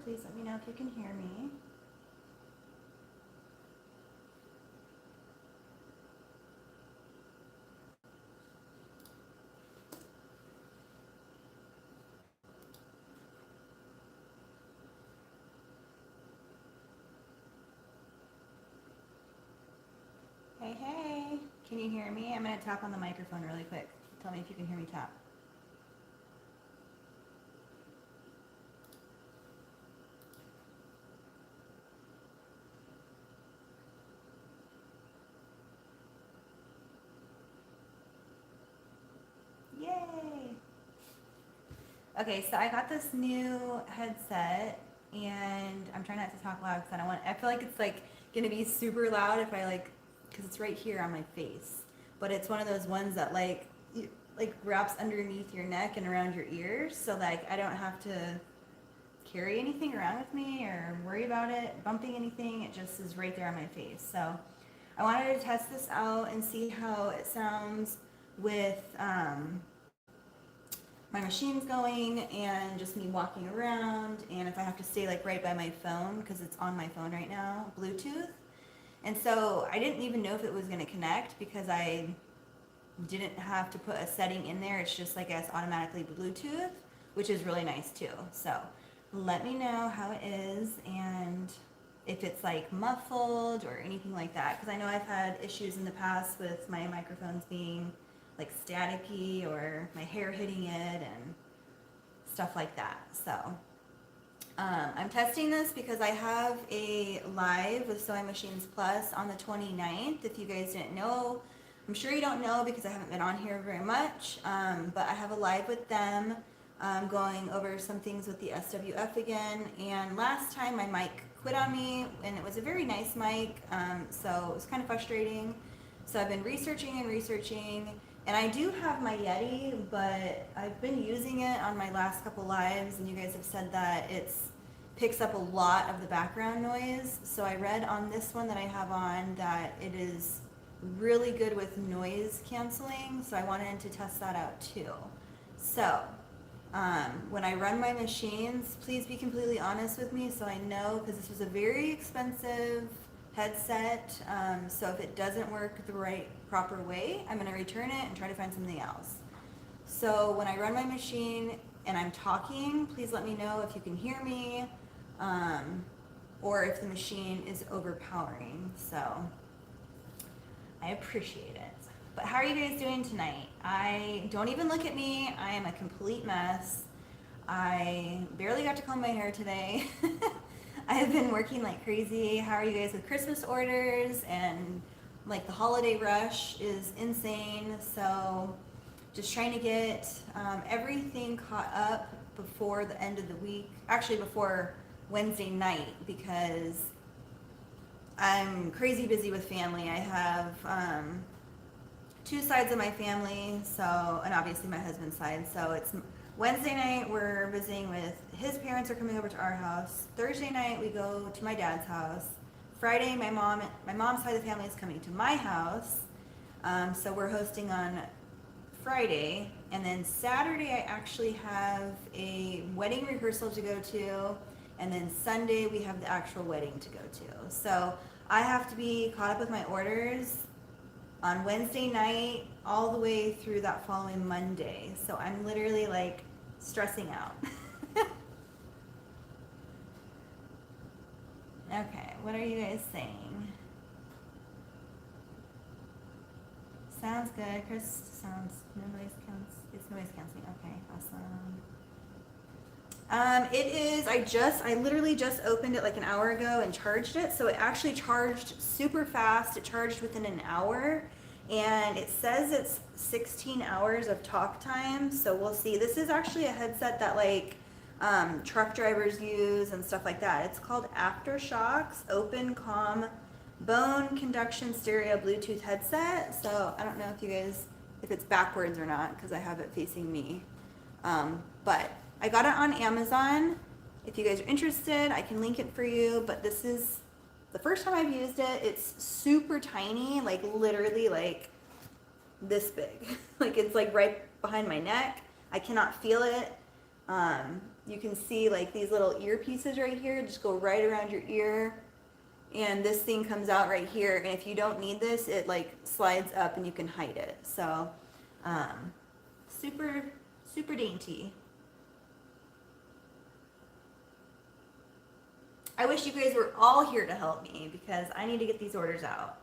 Please let me know if you can hear me. Hey, hey, can you hear me? I'm going to tap on the microphone really quick. Tell me if you can hear me tap. Yay! Okay, so I got this new headset, and I'm trying not to talk loud because I feel like it's like going to be super loud if I like, because it's right here on my face. But it's one of those ones that like wraps underneath your neck and around your ears, so like I don't have to carry anything around with me or worry about it bumping anything. It just is right there on my face. So I wanted to test this out and see how it sounds with my machine's going and just me walking around, and if I have to stay like right by my phone because it's on my phone right now, Bluetooth. And so I didn't even know if it was going to connect because I didn't have to put a setting in there. It's just like it's automatically Bluetooth, which is really nice too. So let me know how it is and if it's like muffled or anything like that, because I know I've had issues in the past with my microphones being like staticky or my hair hitting it and stuff like that. So I'm testing this because I have a live with Sewing Machines Plus on the 29th. If you guys didn't know, I'm sure you don't know because I haven't been on here very much, but I have a live with them going over some things with the SWF again. And last time my mic quit on me, and it was a very nice mic, so it was kind of frustrating. So I've been researching, and I do have my Yeti, but I've been using it on my last couple lives, and you guys have said that it picks up a lot of the background noise. So I read on this one that I have on that it is really good with noise canceling, so I wanted to test that out too. So when I run my machines, please be completely honest with me so I know, because this was a very expensive headset, so if it doesn't work the right proper way, I'm going to return it and try to find something else. So when I run my machine and I'm talking, please let me know if you can hear me, or if the machine is overpowering. So I appreciate it. But how are you guys doing tonight? Don't even look at me. I am a complete mess. I barely got to comb my hair today. I have been working like crazy. How are you guys with Christmas orders? And like the holiday rush is insane. So just trying to get everything caught up before the end of the week. Actually before Wednesday night, because I'm crazy busy with family. I have two sides of my family, so, and obviously my husband's side. So it's Wednesday night, we're visiting with his parents are coming over to our house. Thursday night, we go to my dad's house. Friday, my mom's side of the family is coming to my house. So we're hosting on Friday. And then Saturday, I actually have a wedding rehearsal to go to. And then Sunday, we have the actual wedding to go to. So I have to be caught up with my orders on Wednesday night all the way through that following Monday. So I'm literally like stressing out. Okay, what are you guys saying? Sounds good. Chris sounds it's noise canceling. Okay, awesome. It is, I literally just opened it like an hour ago and charged it. So it actually charged super fast. It charged within an hour, and it says it's 16 hours of talk time. So we'll see. This is actually a headset that like truck drivers use and stuff like that. It's called Aftershok's Open Comm Bone Conduction Stereo Bluetooth headset. So I don't know if it's backwards or not because I have it facing me. But I got it on Amazon. If you guys are interested, I can link it for you. But this is the first time I've used it. It's super tiny, like literally like this big. Like it's like right behind my neck. I cannot feel it. you can see like these little earpieces right here just go right around your ear, and this thing comes out right here, and if you don't need this, it like slides up and you can hide it. So super, super dainty. I wish you guys were all here to help me because I need to get these orders out.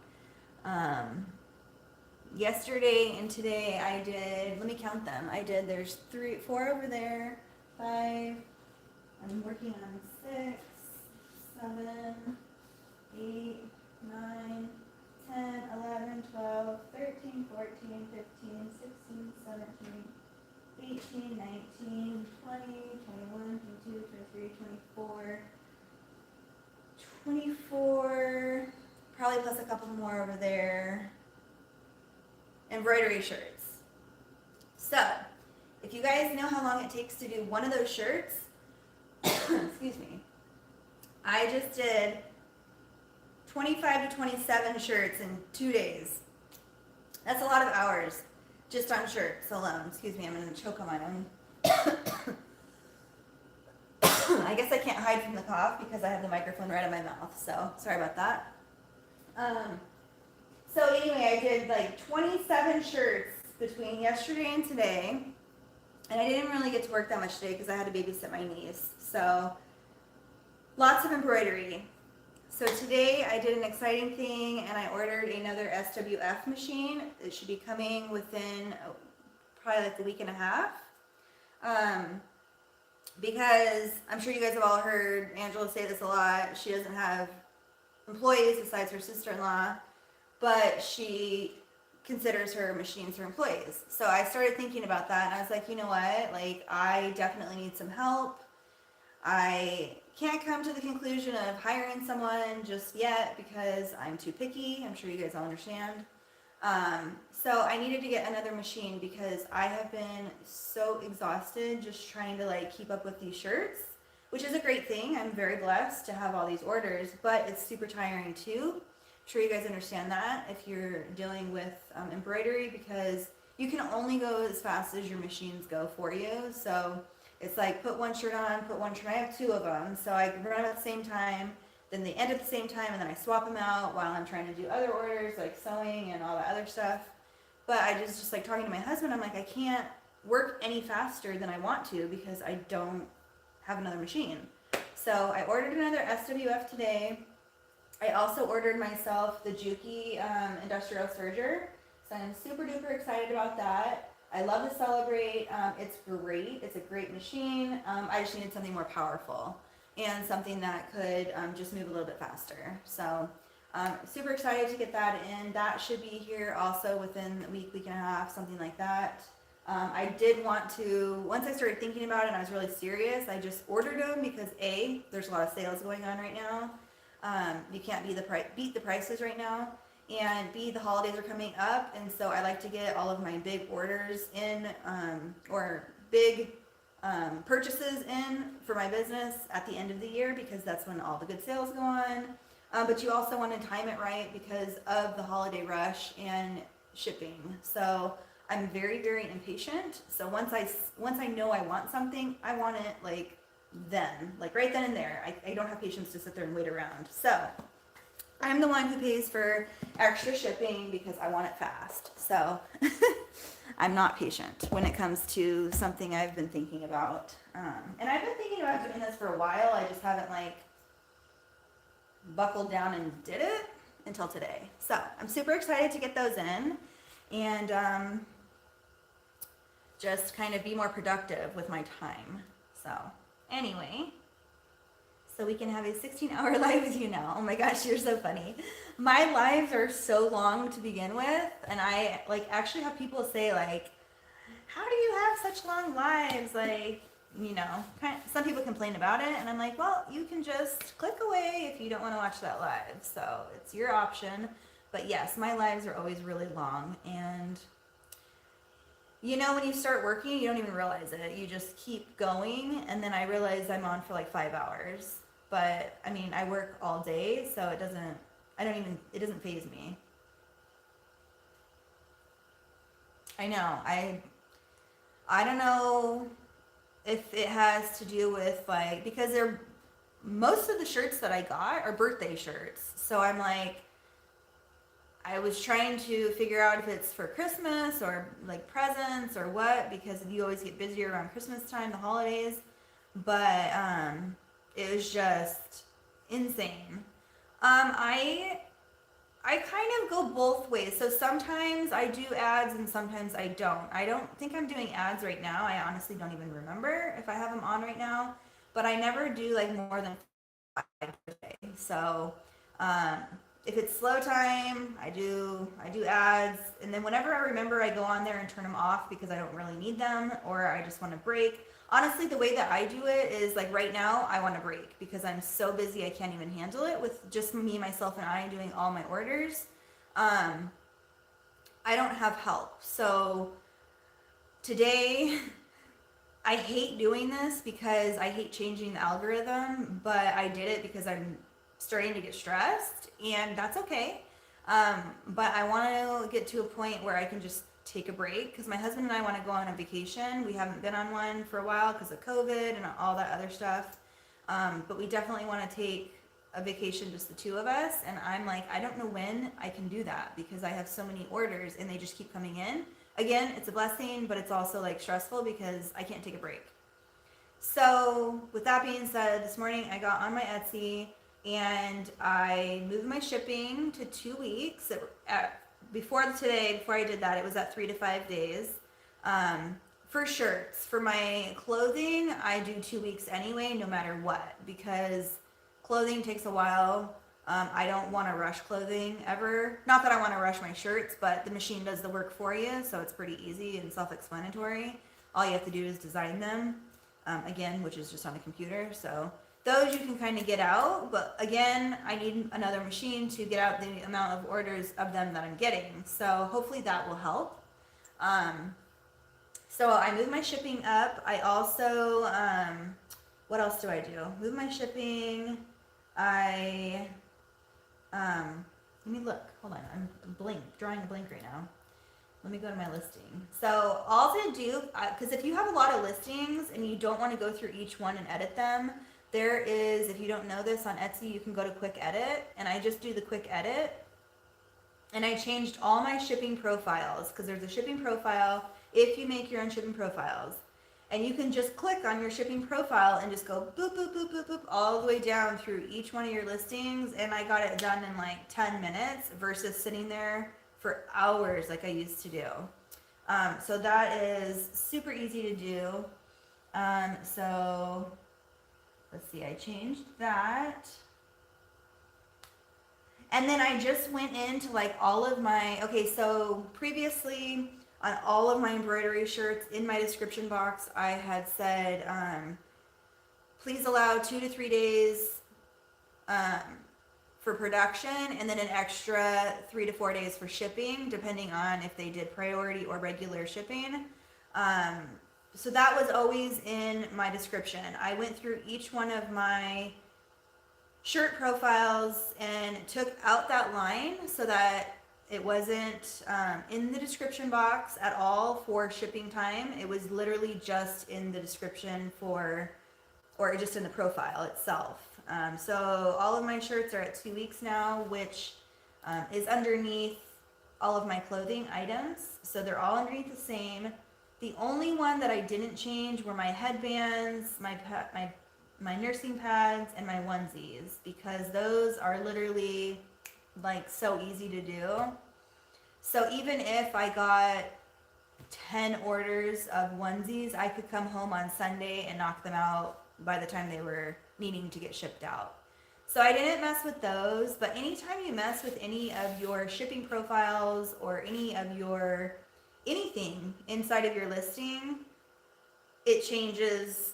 Yesterday and today I did, let me count them. There's 4 over there, 5, I'm working on 6, 7, 8, 9, 10, 11, 12, 13, 14, 15, 16, 17, 18, 19, 20, 21, 22, 23, 24, probably plus a couple more over there. Embroidery shirts. So, if you guys know how long it takes to do one of those shirts, excuse me, I just did 25 to 27 shirts in 2 days. That's a lot of hours just on shirts alone. Excuse me, I'm going to choke on my own. I guess I can't hide from the cough because I have the microphone right in my mouth, so sorry about that. So anyway, I did like 27 shirts between yesterday and today, and I didn't really get to work that much today because I had to babysit my niece. So lots of embroidery. So today I did an exciting thing, and I ordered another SWF machine. It should be coming within probably like a week and a half. Because I'm sure you guys have all heard Angela say this a lot. She doesn't have employees besides her sister-in-law, but she considers her machines her employees. So I started thinking about that, and I was like, you know what? Like, I definitely need some help. I can't come to the conclusion of hiring someone just yet because I'm too picky. I'm sure you guys all understand. So I needed to get another machine because I have been so exhausted just trying to like keep up with these shirts, which is a great thing. I'm very blessed to have all these orders, but it's super tiring too. I'm sure you guys understand that if you're dealing with embroidery, because you can only go as fast as your machines go for you. So it's like put one shirt on, put one shirt. I have 2 of them, so I run at the same time. Then they end at the same time, and then I swap them out while I'm trying to do other orders like sewing and all that other stuff. But I just like talking to my husband, I'm like, I can't work any faster than I want to because I don't have another machine. So I ordered another SWF today. I also ordered myself the Juki industrial serger. So I'm super duper excited about that. I love the Celebrate. It's great. It's a great machine. I just needed something more powerful and something that could just move a little bit faster. So super excited to get that in. That should be here also within a week, week and a half, something like that. I did want to, once I started thinking about it and I was really serious, I just ordered them because A, there's a lot of sales going on right now. You can't beat the prices right now. And B, the holidays are coming up, and so I like to get all of my big orders in, or big purchases in for my business at the end of the year, because that's when all the good sales go on. But you also want to time it right because of the holiday rush and shipping. So I'm very, very impatient. So once I know I want something, I want it like then, like right then and there. I don't have patience to sit there and wait around. So I'm the one who pays for extra shipping because I want it fast. So I'm not patient when it comes to something I've been thinking about. And I've been thinking about doing this for a while. I just haven't like buckled down and did it until today. So I'm super excited to get those in and just kind of be more productive with my time. So anyway, so we can have a 16-hour live with you now. Oh my gosh, you're so funny. My lives are so long to begin with, and I like actually have people say like, how do you have such long lives? Like, you know, some people complain about it, and I'm like, well, you can just click away if you don't want to watch that live. So it's your option. But yes, my lives are always really long, and you know, when you start working, you don't even realize it. You just keep going, and then I realize I'm on for like 5 hours. But I mean, I work all day, so it doesn't faze me. I know, I don't know if it has to do with like, because most of the shirts that I got are birthday shirts. So I'm like, I was trying to figure out if it's for Christmas or like presents or what, because you always get busier around Christmas time, the holidays. But it was just insane. I kind of go both ways. So sometimes I do ads and sometimes I don't. I don't think I'm doing ads right now. I honestly don't even remember if I have them on right now. But I never do like more than 5 per day. So if it's slow time, I do ads, and then whenever I remember, I go on there and turn them off because I don't really need them, or I just want to break. Honestly, the way that I do it is like right now, I want to break because I'm so busy I can't even handle it with just me, myself, and I doing all my orders. I don't have help, so today I hate doing this because I hate changing the algorithm, but I did it because I'm starting to get stressed, and that's okay. But I want to get to a point where I can just take a break because my husband and I want to go on a vacation. We haven't been on one for a while because of COVID and all that other stuff. But we definitely want to take a vacation, just the two of us. And I'm like, I don't know when I can do that because I have so many orders and they just keep coming in. Again, it's a blessing, but it's also like stressful because I can't take a break. So with that being said, this morning I got on my Etsy and I moved my shipping to 2 weeks. Before I did that, it was at 3 to 5 days. For shirts, for my clothing, I do 2 weeks anyway, no matter what, because clothing takes a while. I don't want to rush clothing ever. Not that I want to rush my shirts, but the machine does the work for you, so it's pretty easy and self-explanatory. All you have to do is design them, again, which is just on a computer. So those you can kind of get out, but again, I need another machine to get out the amount of orders of them that I'm getting. So hopefully that will help. So I moved my shipping up. I also, what else do I do? Move my shipping. Let me look. Hold on. I'm drawing a blank right now. Let me go to my listing. So all to do, because if you have a lot of listings and you don't want to go through each one and edit them, there is, if you don't know this, on Etsy, you can go to quick edit, and I just do the quick edit. And I changed all my shipping profiles, because there's a shipping profile if you make your own shipping profiles. And you can just click on your shipping profile and just go boop, boop, boop, boop, boop, all the way down through each one of your listings. And I got it done in like 10 minutes versus sitting there for hours like I used to do. So that is super easy to do. So let's see, I changed that. And then I just went into like all of my, okay, so previously on all of my embroidery shirts in my description box, I had said, please allow 2 to 3 days for production and then an extra 3 to 4 days for shipping, depending on if they did priority or regular shipping. So that was always in my description. I went through each one of my shirt profiles and took out that line so that it wasn't in the description box at all for shipping time. It was literally just in the description or just in the profile itself. So all of my shirts are at 2 weeks now, which is underneath all of my clothing items. So they're all underneath the same. The only one that I didn't change were my headbands, my nursing pads, and my onesies, because those are literally like so easy to do. So even if I got 10 orders of onesies, I could come home on Sunday and knock them out by the time they were needing to get shipped out. So I didn't mess with those, but anytime you mess with any of your shipping profiles or any of your anything inside of your listing, it changes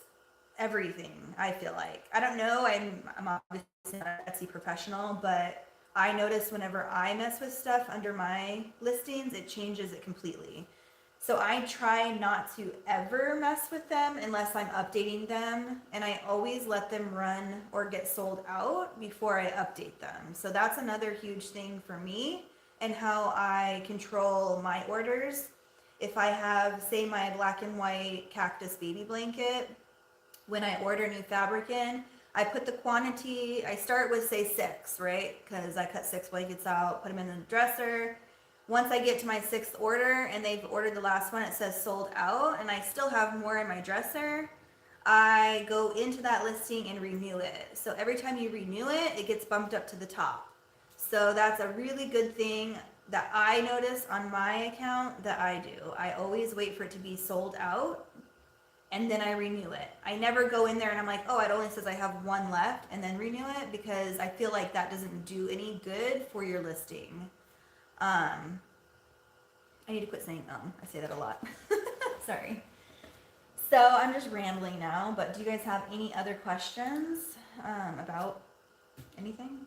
everything, I feel like. I don't know, I'm obviously not an Etsy professional, but I notice whenever I mess with stuff under my listings, it changes it completely. So I try not to ever mess with them unless I'm updating them, and I always let them run or get sold out before I update them. So that's another huge thing for me and how I control my orders. if I have, say, my black and white cactus baby blanket, when I order new fabric in, I put the quantity, I start with, say, 6, right? Because I cut 6 blankets out, put them in the dresser. Once I get to my 6th order and they've ordered the last one, it says sold out, and I still have more in my dresser, I go into that listing and renew it. So every time you renew it, it gets bumped up to the top. So that's a really good thing that I notice on my account that I do. I always wait for it to be sold out and then I renew it. I never go in there and I'm like, oh, it only says I have 1 left and then renew it, because I feel like that doesn't do any good for your listing. I need to quit saying I say that a lot. Sorry. So I'm just rambling now, but do you guys have any other questions about anything?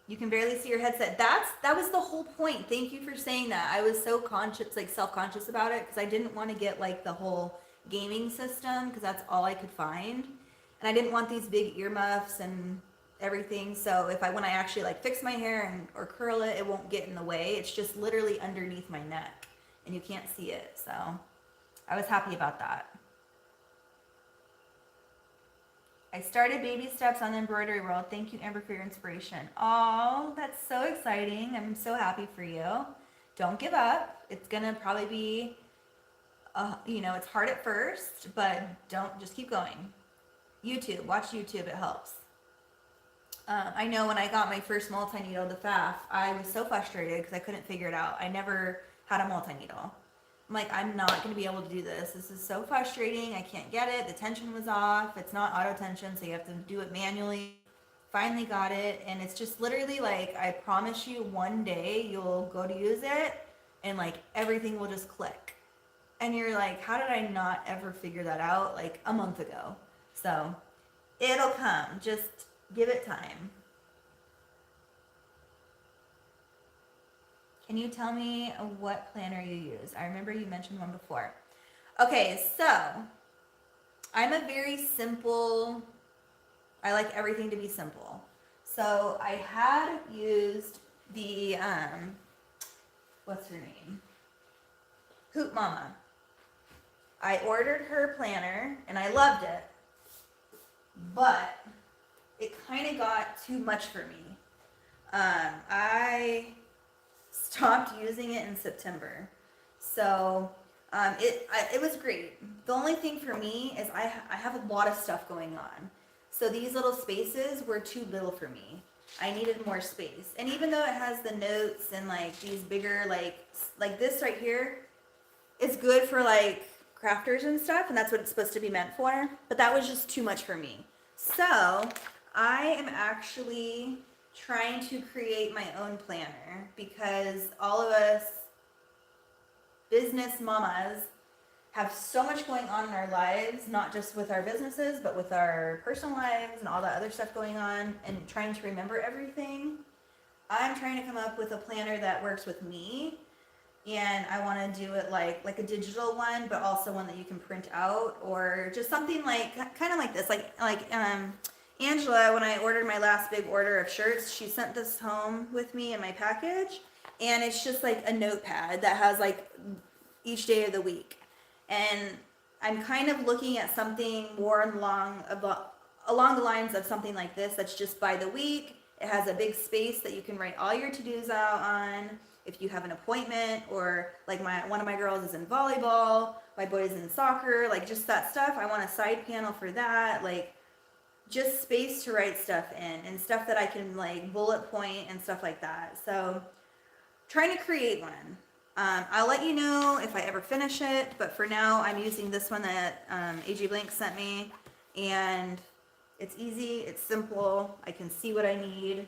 You can barely see your headset. That was the whole point. Thank you for saying that. I was so conscious, like self-conscious about it, because I didn't want to get like the whole gaming system, because that's all I could find. And I didn't want these big earmuffs and everything. So when I actually like fix my hair or curl it, it won't get in the way. It's just literally underneath my neck and you can't see it. So I was happy about that. I started baby steps on the embroidery world. Thank you, Amber, for your inspiration. Oh, that's so exciting. I'm so happy for you. Don't give up. It's going to probably be, it's hard at first, but just keep going. YouTube, watch YouTube. It helps. I know when I got my first multi-needle, the FAF, I was so frustrated because I couldn't figure it out. I never had a multi-needle. I'm like, I'm not going to be able to do this. This is so frustrating. I can't get it. The tension was off. It's not auto tension, so you have to do it manually. Finally got it, and it's just literally like, I promise you, one day you'll go to use it, and like everything will just click. And you're like, how did I not ever figure that out like a month ago? So it'll come. Just give it time. Can you tell me what planner you use? I remember you mentioned one before. Okay, so I'm a very simple, I like everything to be simple. So I had used the, what's her name? Hoop Mama. I ordered her planner and I loved it, but it kind of got too much for me. I stopped using it in September. So it was great. The only thing for me is I have a lot of stuff going on. So these little spaces were too little for me. I needed more space. And even though it has the notes and like these bigger, like this right here, it's good for like crafters and stuff, and that's what it's supposed to be meant for. But that was just too much for me. So I am actually trying to create my own planner, because all of us business mamas have so much going on in our lives, not just with our businesses, but with our personal lives and all that other stuff going on, and trying to remember everything. I'm trying to come up with a planner that works with me, and I want to do it like a digital one, but also one that you can print out, or just something like kind of like this, like Angela, when I ordered my last big order of shirts, she sent this home with me in my package, and it's just like a notepad that has like each day of the week. And I'm kind of looking at something more along the lines of something like this, that's just by the week. It has a big space that you can write all your to-dos out on. If you have an appointment, or like one of my girls is in volleyball, my boy's in soccer, like just that stuff. I want a side panel for that, like just space to write stuff in, and stuff that I can like bullet point and stuff like that. So trying to create one. I'll let you know if I ever finish it, but for now I'm using this one that AJ Blank sent me, and it's easy, it's simple, I can see what I need.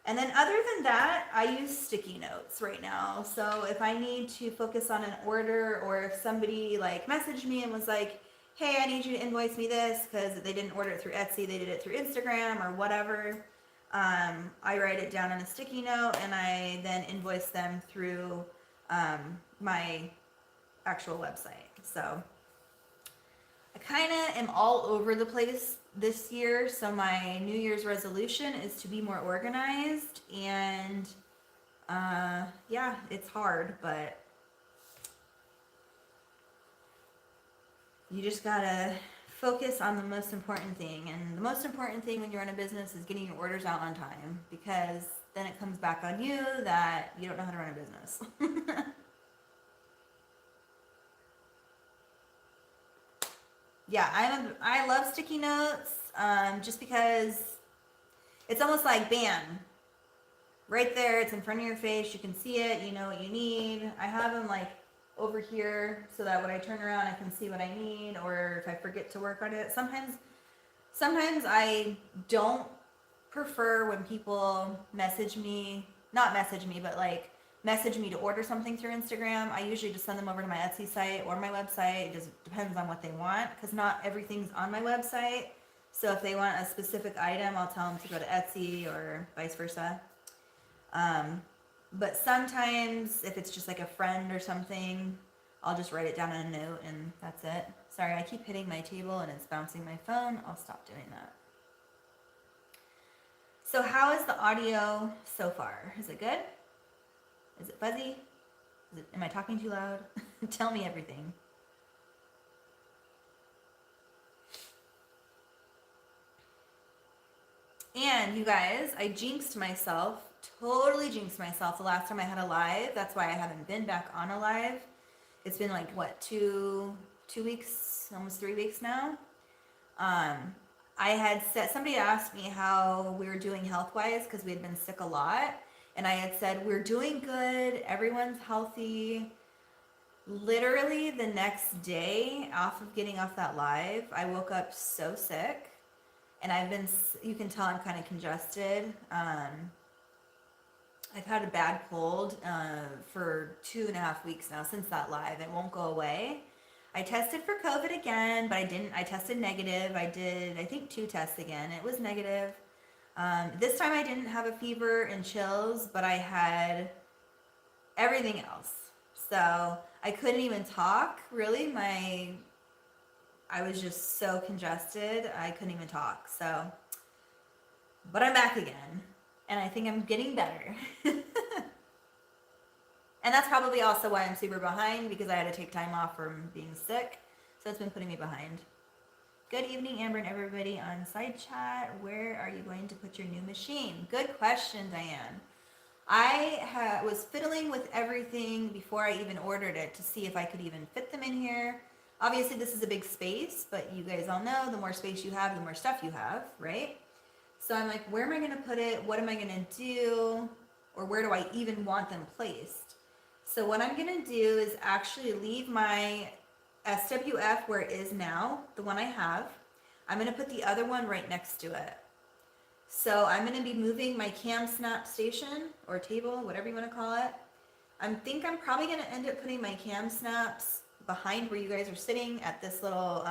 And then other than that, I use sticky notes right now. So if I need to focus on an order, or if somebody like messaged me and was like, hey, I need you to invoice me this because they didn't order it through Etsy, they did it through Instagram or whatever, I write it down on a sticky note, and I then invoice them through my actual website. So I kind of am all over the place this year, so my New Year's resolution is to be more organized, and yeah, it's hard, but you just gotta focus on the most important thing, and the most important thing when you run a business is getting your orders out on time, because then it comes back on you that you don't know how to run a business. Yeah, I love sticky notes, just because it's almost like bam, right there, it's in front of your face, you can see it, you know what you need. I have them like over here so that when I turn around I can see what I need, or if I forget to work on it. Sometimes I don't prefer when people message me, not message me, but like message me to order something through Instagram. I usually just send them over to my Etsy site or my website. It just depends on what they want, because not everything's on my website. So if they want a specific item, I'll tell them to go to Etsy or vice versa. But sometimes if it's just like a friend or something, I'll just write it down in a note and that's it. Sorry, I keep hitting my table and it's bouncing my phone. I'll stop doing that. So how is the audio so far? Is it good? Is it fuzzy? Am I talking too loud? Tell me everything. And you guys, I jinxed myself, totally jinxed myself the last time I had a live. That's why I haven't been back on a live. It's been like, what, two weeks, almost 3 weeks now. I had said, somebody asked me how we were doing health-wise because we had been sick a lot. And I had said, we're doing good, everyone's healthy. Literally the next day of getting off that live, I woke up so sick. And I've been, you can tell I'm kind of congested. I've had a bad cold for 2.5 weeks now since that live. It won't go away. I tested for COVID again, but I tested negative. I did, I think, 2 tests again. It was negative. This time I didn't have a fever and chills, but I had everything else. So I couldn't even talk, really. I was just so congested, I couldn't even talk. So, but I'm back again, and I think I'm getting better. And that's probably also why I'm super behind, because I had to take time off from being sick. So it's been putting me behind. Good evening, Amber and everybody on side chat. Where are you going to put your new machine? Good question, Diane. I was fiddling with everything before I even ordered it to see if I could even fit them in here. Obviously, this is a big space, but you guys all know the more space you have, the more stuff you have, right? So I'm like, where am I going to put it? What am I going to do? Or where do I even want them placed? So what I'm going to do is actually leave my SWF where it is now, the one I have. I'm going to put the other one right next to it. So I'm going to be moving my cam snap station or table, whatever you want to call it. I think I'm probably going to end up putting my cam snaps behind where you guys are sitting at this little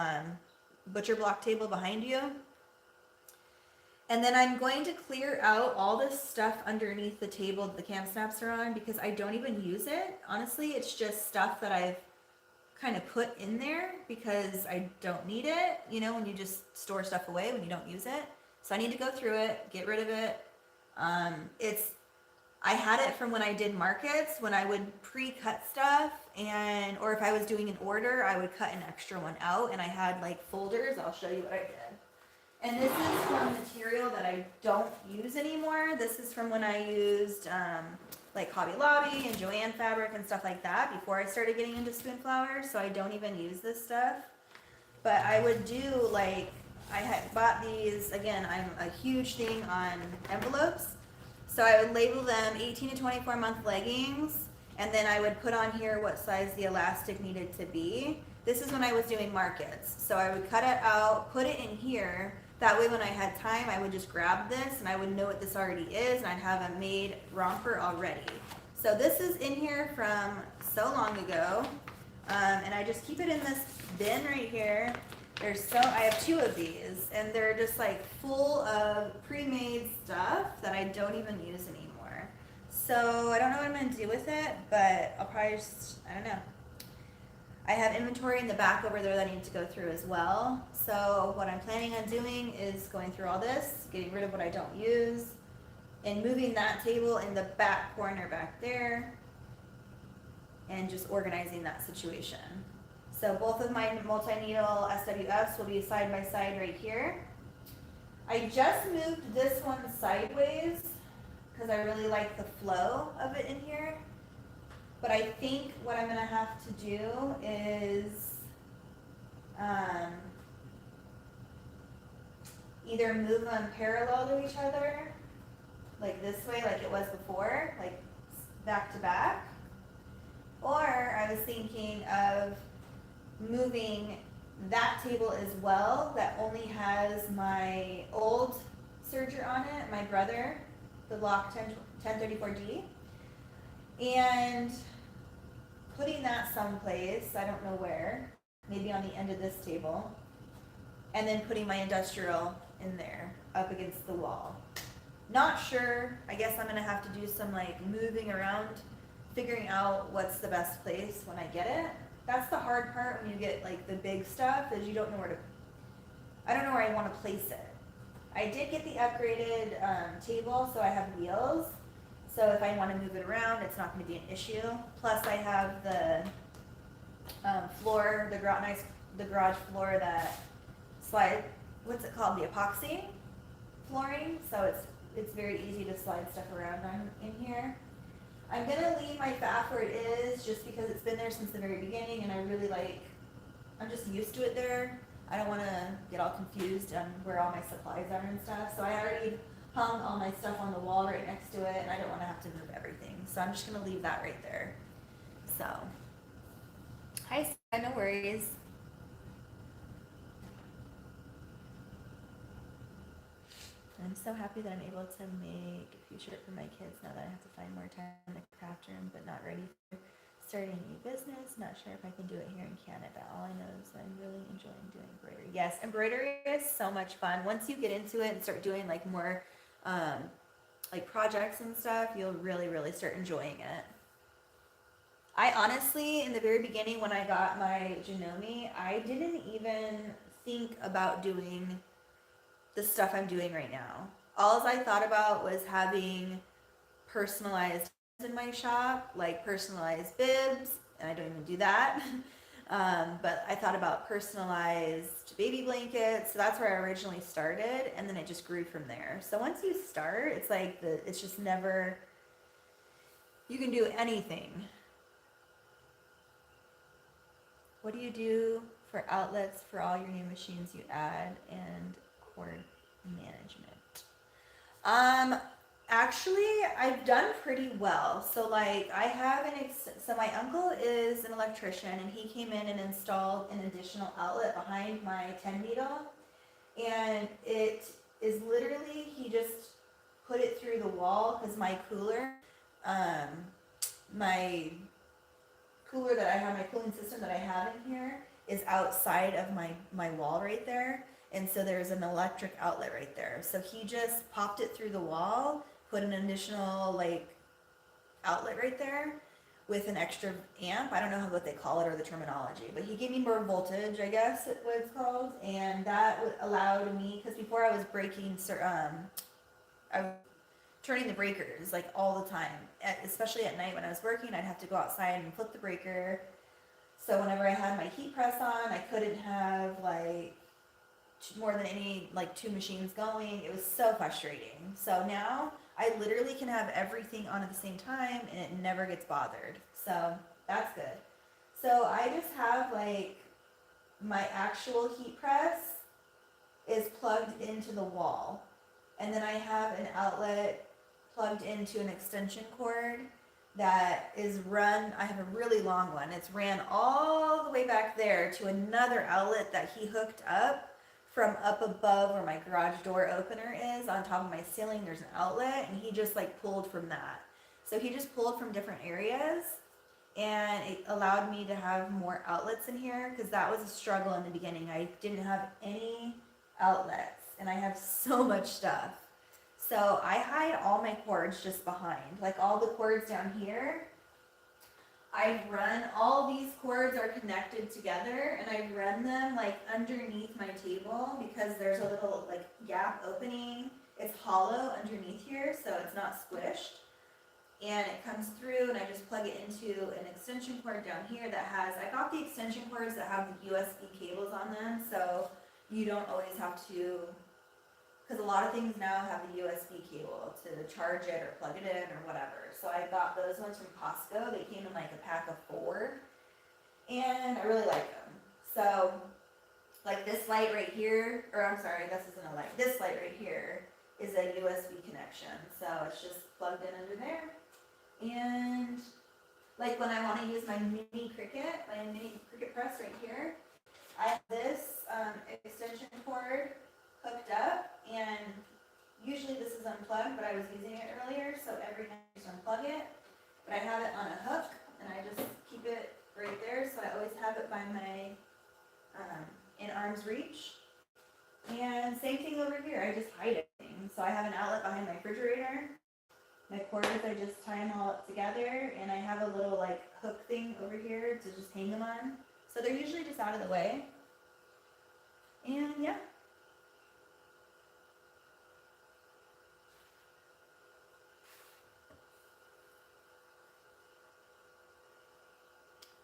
butcher block table behind you. And then I'm going to clear out all this stuff underneath the table that the cam snaps are on, because I don't even use it. Honestly, it's just stuff that I've kind of put in there because I don't need it. You know, when you just store stuff away when you don't use it. So I need to go through it, get rid of it. I had it from when I did markets, when I would pre-cut stuff, and or if I was doing an order, I would cut an extra one out, and I had like folders. I'll show you what I did. And this is from material that I don't use anymore. This is from when I used like Hobby Lobby and Joanne fabric and stuff like that before I started getting into spoon flowers, so I don't even use this stuff. But I would do, like, I had bought these, again, I'm a huge thing on envelopes. So I would label them 18 to 24 month leggings, and then I would put on here what size the elastic needed to be. This is when I was doing markets. So I would cut it out, put it in here. That way when I had time, I would just grab this and I would know what this already is, and I'd have a made romper already. So this is in here from so long ago, and I just keep it in this bin right here. I have 2 of these, and they're just like full of pre-made stuff that I don't even use anymore. So I don't know what I'm gonna do with it, but I'll probably just, I don't know. I have inventory in the back over there that I need to go through as well. So what I'm planning on doing is going through all this, getting rid of what I don't use, and moving that table in the back corner back there, and just organizing that situation. So both of my multi-needle SWFs will be side by side right here. I just moved this one sideways because I really like the flow of it in here. But I think what I'm gonna have to do is either move them parallel to each other, like this way, like it was before, like back to back. Or I was thinking of moving that table as well that only has my old serger on it, my brother, the Lock 1034D, and putting that someplace, I don't know where, maybe on the end of this table, and then putting my industrial in there up against the wall. Not sure, I guess I'm gonna have to do some like moving around, figuring out what's the best place when I get it. That's the hard part when you get like the big stuff, is you don't know where to, I don't know where I want to place it. I did get the upgraded table, so I have wheels. So if I want to move it around, it's not going to be an issue. Plus I have the floor, the garage floor that slide, what's it called? The epoxy flooring. So it's very easy to slide stuff around in here. I'm gonna leave my FAF where it is just because it's been there since the very beginning and I really I'm just used to it there. I don't wanna get all confused on where all my supplies are and stuff. So I already hung all my stuff on the wall right next to it and I don't wanna have to move everything. So I'm just gonna leave that right there. So, hi, Sarah, no worries. I'm so happy that I'm able to make a few shirts for my kids now that I have to find more time in the craft room, but not ready for starting a new business. Not sure if I can do it here in Canada. All I know is I'm really enjoying doing embroidery. Yes, embroidery is so much fun. Once you get into it and start doing like more like projects and stuff, you'll really, really start enjoying it. I honestly, in the very beginning when I got my JANOME, I didn't even think about doing the stuff I'm doing right now. All I thought about was having personalized in my shop, like personalized bibs, and I don't even do that. But I thought about personalized baby blankets. So that's where I originally started, and then it just grew from there. So once you start, it's like it's just never, you can do anything. What do you do for outlets for all your new machines you add and cord management? Actually, I've done pretty well. So like I have so my uncle is an electrician and he came in and installed an additional outlet behind my 10 needle. And it is literally, he just put it through the wall because my cooler that I have, my cooling system that I have in here is outside of my wall right there. And so there's an electric outlet right there. So he just popped it through the wall, put an additional like outlet right there with an extra amp. I don't know what they call it or the terminology, but he gave me more voltage, I guess what it's called. And that allowed me, because before I was breaking, I was turning the breakers like all the time, especially at night when I was working, I'd have to go outside and flip the breaker. So whenever I had my heat press on, I couldn't have like more than like 2 machines going. It was so frustrating. So now I literally can have everything on at the same time and it never gets bothered. So that's good. So I just have like my actual heat press is plugged into the wall. And then I have an outlet plugged into an extension cord that is run, I have a really long one. It's ran all the way back there to another outlet that he hooked up from up above where my garage door opener is. On top of my ceiling there's an outlet and he just like pulled from that. So he just pulled from different areas and it allowed me to have more outlets in here because that was a struggle in the beginning. I didn't have any outlets and I have so much stuff. So I hide all my cords just behind, like all the cords down here I've run, all these cords are connected together, and I've run them like underneath my table because there's a little like gap opening. It's hollow underneath here, so it's not squished. And it comes through, and I just plug it into an extension cord down here that has, I got the extension cords that have the USB cables on them, so you don't always have to, because a lot of things now have the USB cable to charge it or plug it in or whatever. So I got those ones from Costco. They came in like a pack of 4, and I really like them. So like this light right here, or I'm sorry, this isn't a light. This light right here is a USB connection. So it's just plugged in under there. And like when I want to use my mini Cricut press right here, I have this extension cord hooked up, and usually this is unplugged, but I was using it earlier, so every time I just unplug it. But I have it on a hook, and I just keep it right there, so I always have it by my, in arm's reach. And same thing over here, I just hide everything. So I have an outlet behind my refrigerator. My cords, I just tie them all up together, and I have a little like hook thing over here to just hang them on. So they're usually just out of the way. And yeah.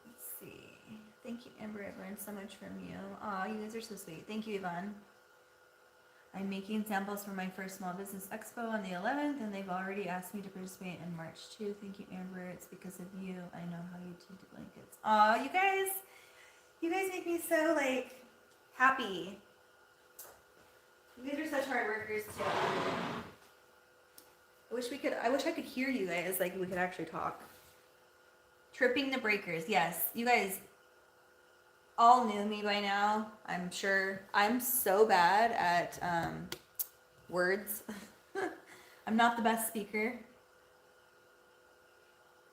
Let's see. Thank you, Amber. I've learned so much from you. Aw, you guys are so sweet. Thank you, Yvonne. I'm making samples for my first Small Business Expo on the 11th, and they've already asked me to participate in March too. Thank you, Amber. It's because of you. I know how you do blankets. Aw, you guys make me so like happy. You guys are such hard workers too. I wish I could hear you guys, like we could actually talk. Tripping the breakers. Yes, you guys all knew me by now, I'm sure. I'm so bad at words. I'm not the best speaker.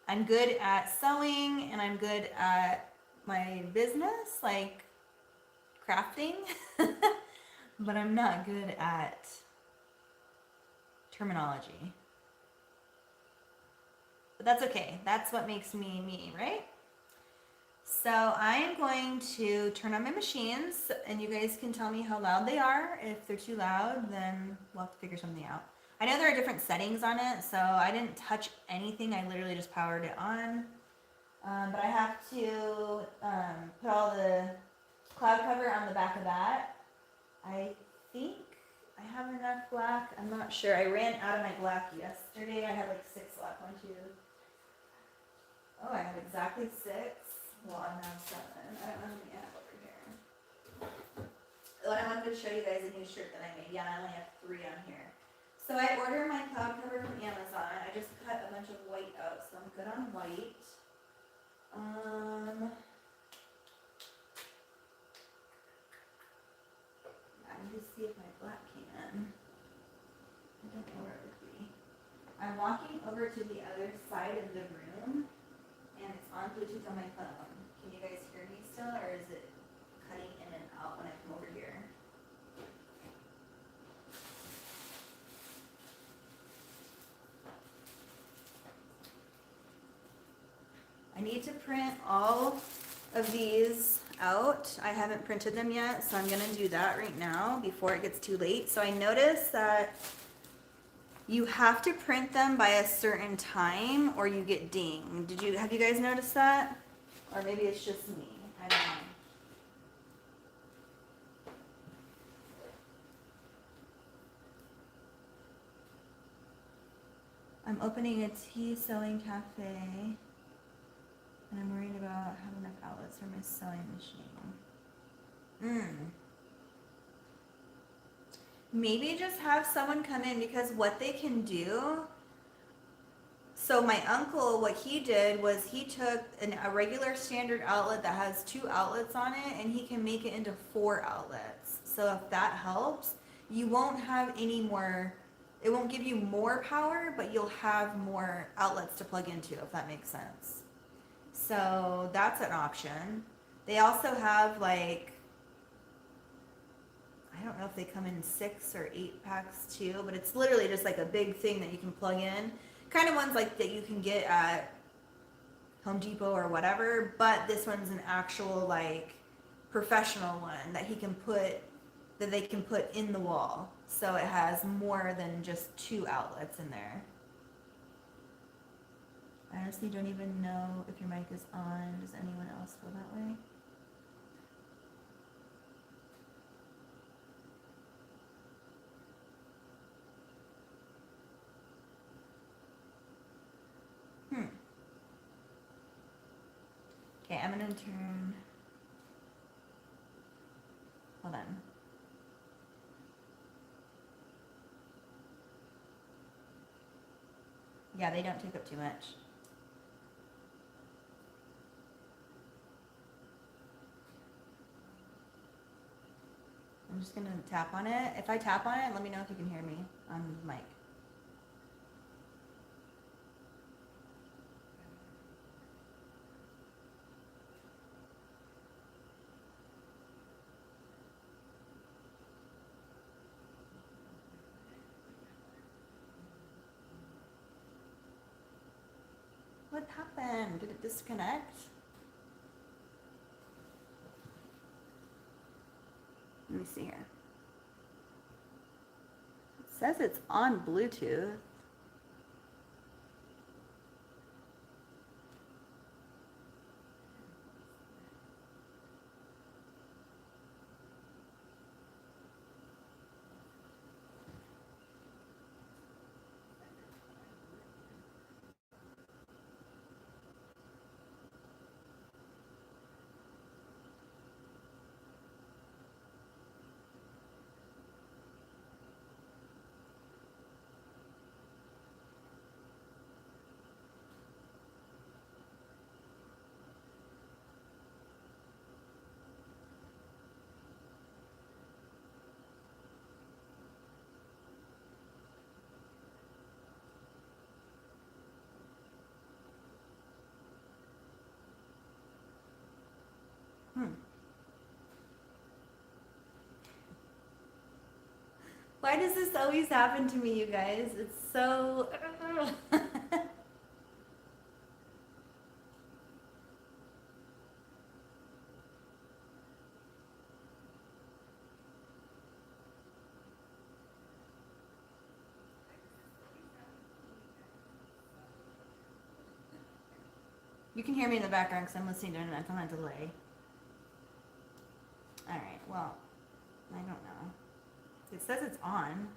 I'm good at sewing, and I'm good at my business, like crafting, but I'm not good at terminology. But that's okay. That's what makes me me, right? So I am going to turn on my machines, and you guys can tell me how loud they are. If they're too loud, then we'll have to figure something out. I know there are different settings on it, so I didn't touch anything. I literally just powered it on. But I have to put all the cloud cover on the back of that. I think I have enough black. I'm not sure. I ran out of my black yesterday. I had like 6 left. 1, 2. Oh, I have exactly 6. Well, I have 7. I don't know how many I have over here. Oh, and I wanted to show you guys a new shirt that I made. Yeah, I only have 3 on here. So I ordered my cloud cover from Amazon. I just cut a bunch of white out, so I'm good on white. I need to see if my black came in. I don't know where it would be. I'm walking over to the other side of the room, and it's on Bluetooth on my phone. Can you guys hear me still, or is it cutting in and out when I come over here? I need to print all of these out. I haven't printed them yet, so I'm gonna do that right now before it gets too late. So I noticed that you have to print them by a certain time or you get dinged. Have you guys noticed that? Or maybe it's just me, I don't know. I'm opening a tea sewing cafe, and I'm worried about having enough outlets for my sewing machine. Maybe just have someone come in, because what they can do, so my uncle, what he did was he took a regular standard outlet that has 2 outlets on it, and he can make it into 4 outlets. So if that helps, you won't have any more, it won't give you more power, but you'll have more outlets to plug into, if that makes sense. So that's an option. They also have like, I don't know if they come in 6 or 8 packs too, but it's literally just like a big thing that you can plug in. Kind of ones like that you can get at Home Depot or whatever, but this one's an actual like professional one that they can put in the wall. So it has more than just 2 outlets in there. I honestly don't even know if your mic is on. Does anyone else feel that way? Okay, I'm gonna turn, hold on. Yeah, they don't take up too much. I'm just gonna tap on it. If I tap on it, let me know if you can hear me on the mic. What happened? Did it disconnect? Let me see here. It says it's on Bluetooth. Why does this always happen to me, you guys? It's so... You can hear me in the background because I'm listening to it and it's on a delay. Alright, well, I don't know. It says it's on.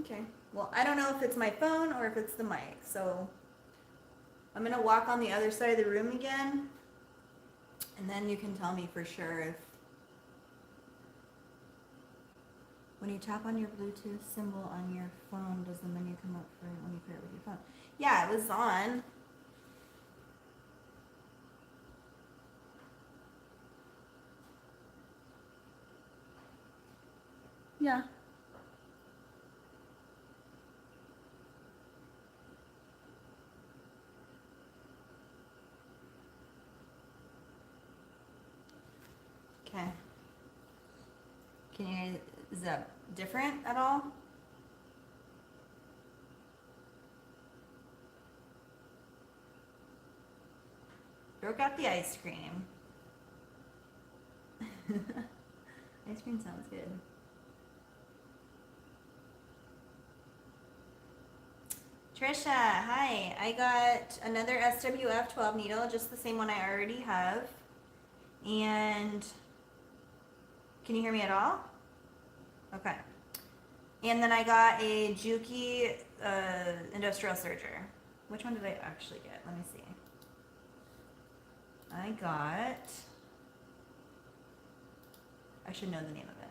Okay, well, I don't know if it's my phone or if it's the mic, so I'm gonna walk on the other side of the room again, and then you can tell me for sure if when you tap on your Bluetooth symbol on your phone, does the menu come up for when you pair it with your phone? Yeah, it was on. Yeah. Okay. Can you, is that different at all? Broke out the ice cream. Ice cream sounds good. Trisha, hi. I got another SWF 12 needle, just the same one I already have. And can you hear me at all? Okay. And then I got a Juki industrial serger. Which one did I actually get? Let me see. I should know the name of it.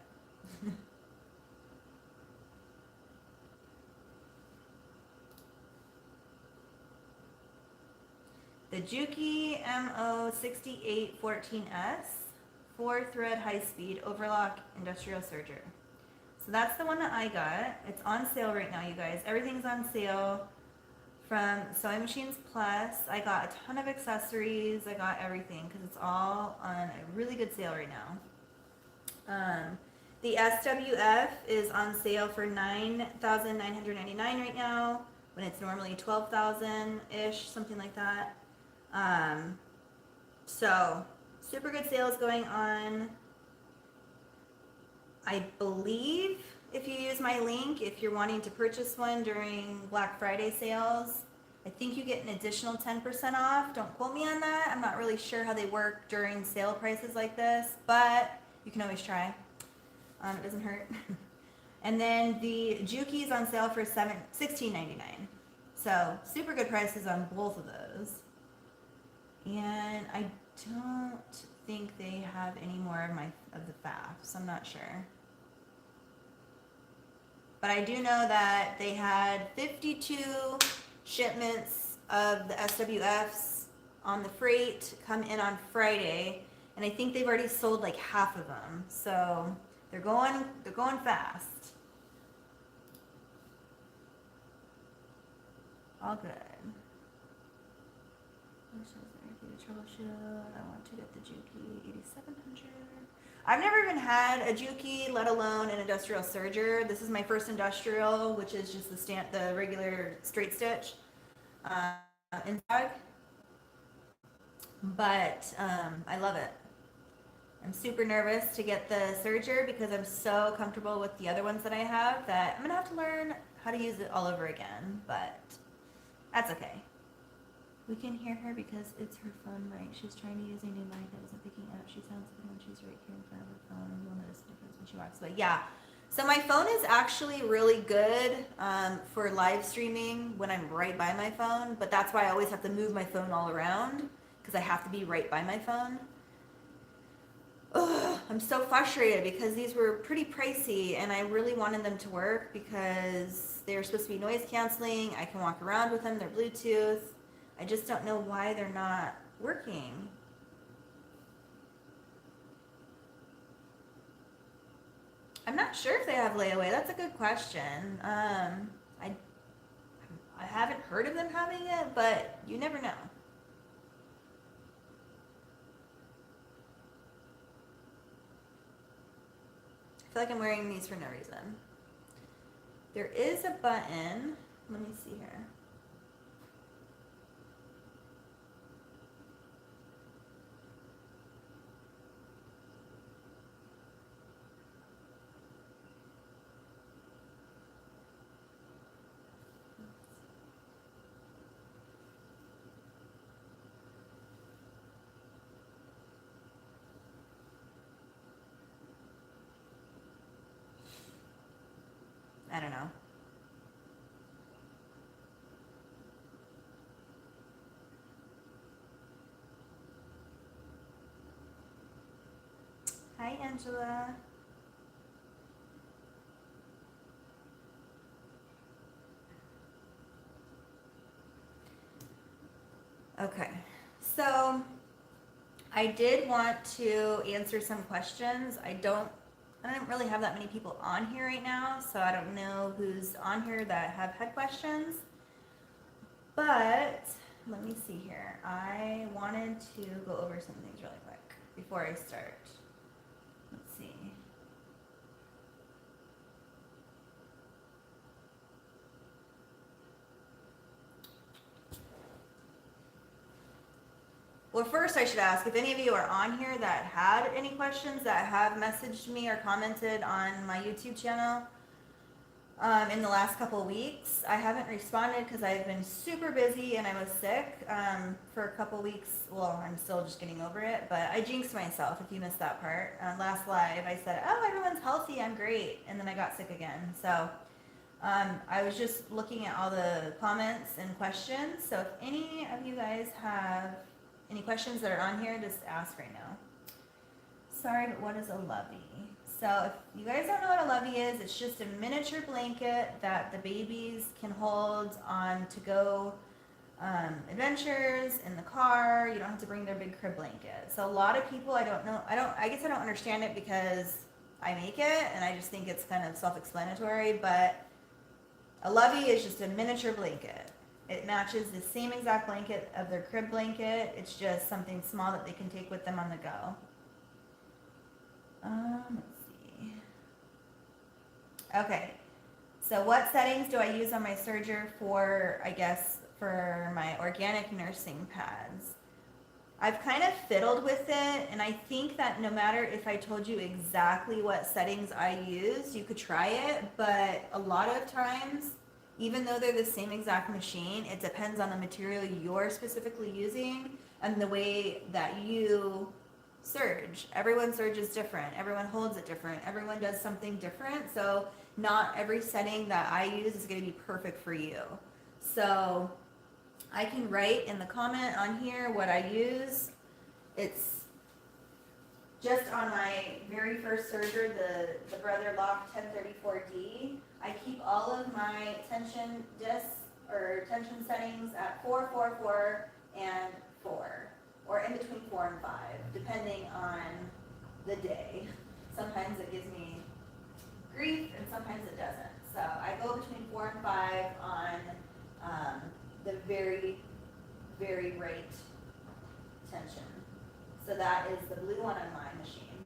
The Juki MO6814S 4-thread high-speed overlock industrial serger. So that's the one that I got. It's on sale right now, you guys. Everything's on sale from Sewing Machines Plus. I got a ton of accessories. I got everything because it's all on a really good sale right now. The SWF is on sale for $9,999 right now, when it's normally $12,000-ish, something like that. So super good sales going on. I believe if you use my link, if you're wanting to purchase one during Black Friday sales, I think you get an additional 10% off. Don't quote me on that. I'm not really sure how they work during sale prices like this, but you can always try. It doesn't hurt. And then the Juki's on sale for $16.99. So super good prices on both of those. And I don't think they have any more of the FAFs. I'm not sure. But I do know that they had 52 shipments of the SWFs on the freight come in on Friday, and I think they've already sold like half of them. So they're going fast. All good. Troubleshoot. I want to get the Juki 8700. I've never even had a Juki, let alone an industrial serger. This is my first industrial, which is just the regular straight stitch in tag. But I love it. I'm super nervous to get the serger because I'm so comfortable with the other ones that I have that I'm gonna have to learn how to use it all over again. But that's okay. We can hear her because it's her phone mic. She's trying to use a new mic that isn't picking up. She sounds good when she's right here in front of her phone, and you'll notice the difference when she walks. But yeah, so my phone is actually really good for live streaming when I'm right by my phone, but that's why I always have to move my phone all around because I have to be right by my phone. Ugh, I'm so frustrated because these were pretty pricey and I really wanted them to work because they're supposed to be noise canceling. I can walk around with them. They're Bluetooth. I just don't know why they're not working. I'm not sure if they have layaway. That's a good question. I haven't heard of them having it, but you never know. I feel like I'm wearing these for no reason. There is a button. Let me see here. I don't know. Hi, Angela. Okay, so I did want to answer some questions. I don't really have that many people on here right now, so I don't know who's on here that have had questions. But let me see here. I wanted to go over some things really quick before I start. Let's see. Well, first I should ask if any of you are on here that had any questions, that have messaged me or commented on my YouTube channel in the last couple of weeks. I haven't responded because I've been super busy and I was sick for a couple weeks. Well, I'm still just getting over it, but I jinxed myself if you missed that part. Last live I said, oh, everyone's healthy, I'm great, and then I got sick again. So I was just looking at all the comments and questions, so if any of you guys have any questions that are on here, just ask right now. Sorry, but what is a Lovey? So if you guys don't know what a Lovey is, it's just a miniature blanket that the babies can hold on to-go adventures in the car. You don't have to bring their big crib blanket. So a lot of people, I guess I don't understand it because I make it and I just think it's kind of self-explanatory, but a Lovey is just a miniature blanket. It matches the same exact blanket of their crib blanket. It's just something small that they can take with them on the go. Let's Okay, so what settings do I use on my SERGER for, I guess, for my organic nursing pads? I've kind of fiddled with it, and I think that no matter if I told you exactly what settings I use, you could try it, but a lot of times, even though they're the same exact machine, it depends on the material you're specifically using and the way that you surge. Everyone surges different, everyone holds it different, everyone does something different, so not every setting that I use is going to be perfect for you. So I can write in the comment on here what I use. It's just on my very first SERGER, the Brother Lock 1034D. I keep all of my tension discs or tension settings at 4, 4, 4, and 4, or in between 4 and 5, depending on the day. Sometimes it gives me grief, and sometimes it doesn't. So I go between 4 and 5 on the very, very right tension. So that is the blue one on my machine.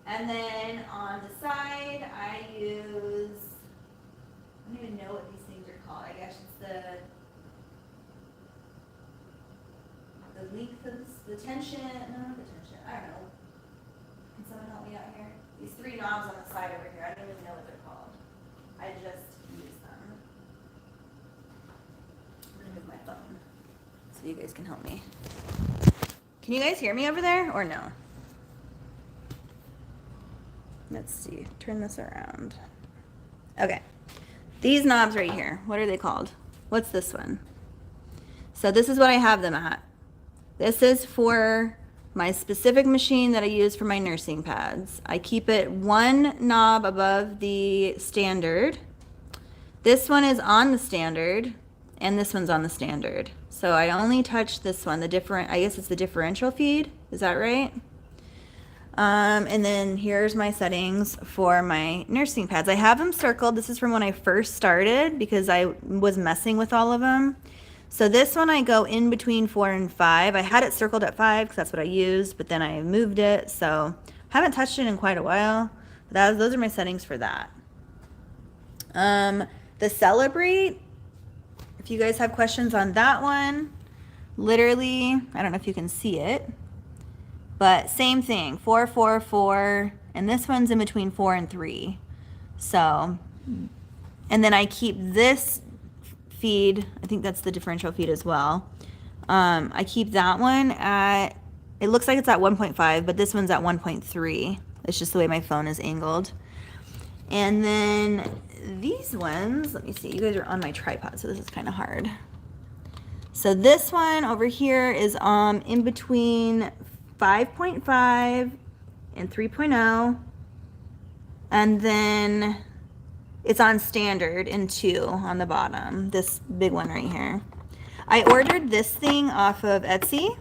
And then on the side, I use, I don't even know what these things are called. I guess it's the length of the tension, no, not the tension, I don't know. Can someone help me out here? These 3 knobs on the side over here, I don't even know what they're called. I just use them. I'm gonna move my phone so you guys can help me. Can you guys hear me over there or no? Let's see, turn this around. Okay, these knobs right here, what are they called? What's this one? So this is what I have them at. This is for my specific machine that I use for my nursing pads. I keep it 1 knob above the standard. This one is on the standard, and this one's on the standard. So I only touch this one, I guess it's the differential feed, is that right? And then here's my settings for my nursing pads. I have them circled. This is from when I first started because I was messing with all of them. So this one I go in between 4 and 5. I had it circled at 5 because that's what I used, but then I moved it. So haven't touched it in quite a while. Those are my settings for that. The Celebrate, if you guys have questions on that one, literally, I don't know if you can see it, but same thing, 4, 4, 4, and this one's in between 4 and 3. So, and then I keep this feed, I think that's the differential feed as well. I keep that one at, it looks like it's at 1.5, but this one's at 1.3. It's just the way my phone is angled. And then these ones, let me see, you guys are on my tripod, so this is kind of hard. So this one over here is in between 5.5 and 3.0. And then it's on standard in 2 on the bottom, this big one right here. I ordered this thing off of Etsy.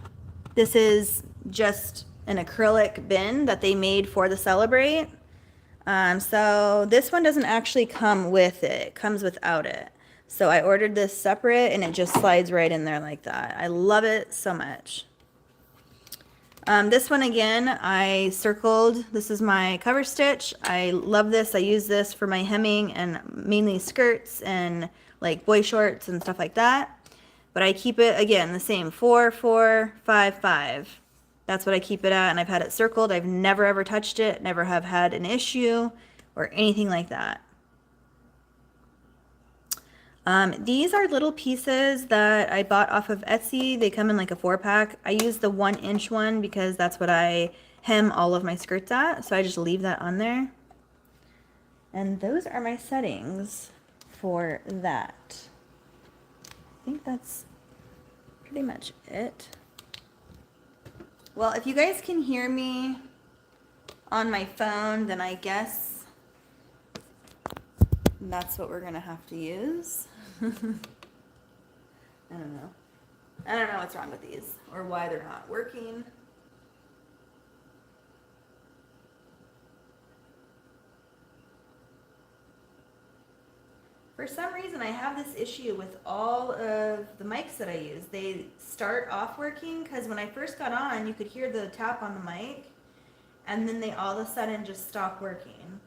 This is just an acrylic bin that they made for the Celebrate. So this one doesn't actually come with it. It comes without it. So I ordered this separate and it just slides right in there like that. I love it so much. This one again, I circled. This is my cover stitch. I love this. I use this for my hemming and mainly skirts and like boy shorts and stuff like that. But I keep it, again, the same, 4, 4, 5, 5. That's what I keep it at, and I've had it circled. I've never ever touched it, never have had an issue or anything like that. These are little pieces that I bought off of Etsy. They come in like a 4-pack. I use the 1-inch one because that's what I hem all of my skirts at, so I just leave that on there. And those are my settings for that. I think that's pretty much it. Well, if you guys can hear me on my phone, then I guess that's what we're gonna have to use. I don't know. I don't know what's wrong with these or why they're not working. For some reason, I have this issue with all of the mics that I use. They start off working because when I first got on, you could hear the tap on the mic, and then they all of a sudden just stop working.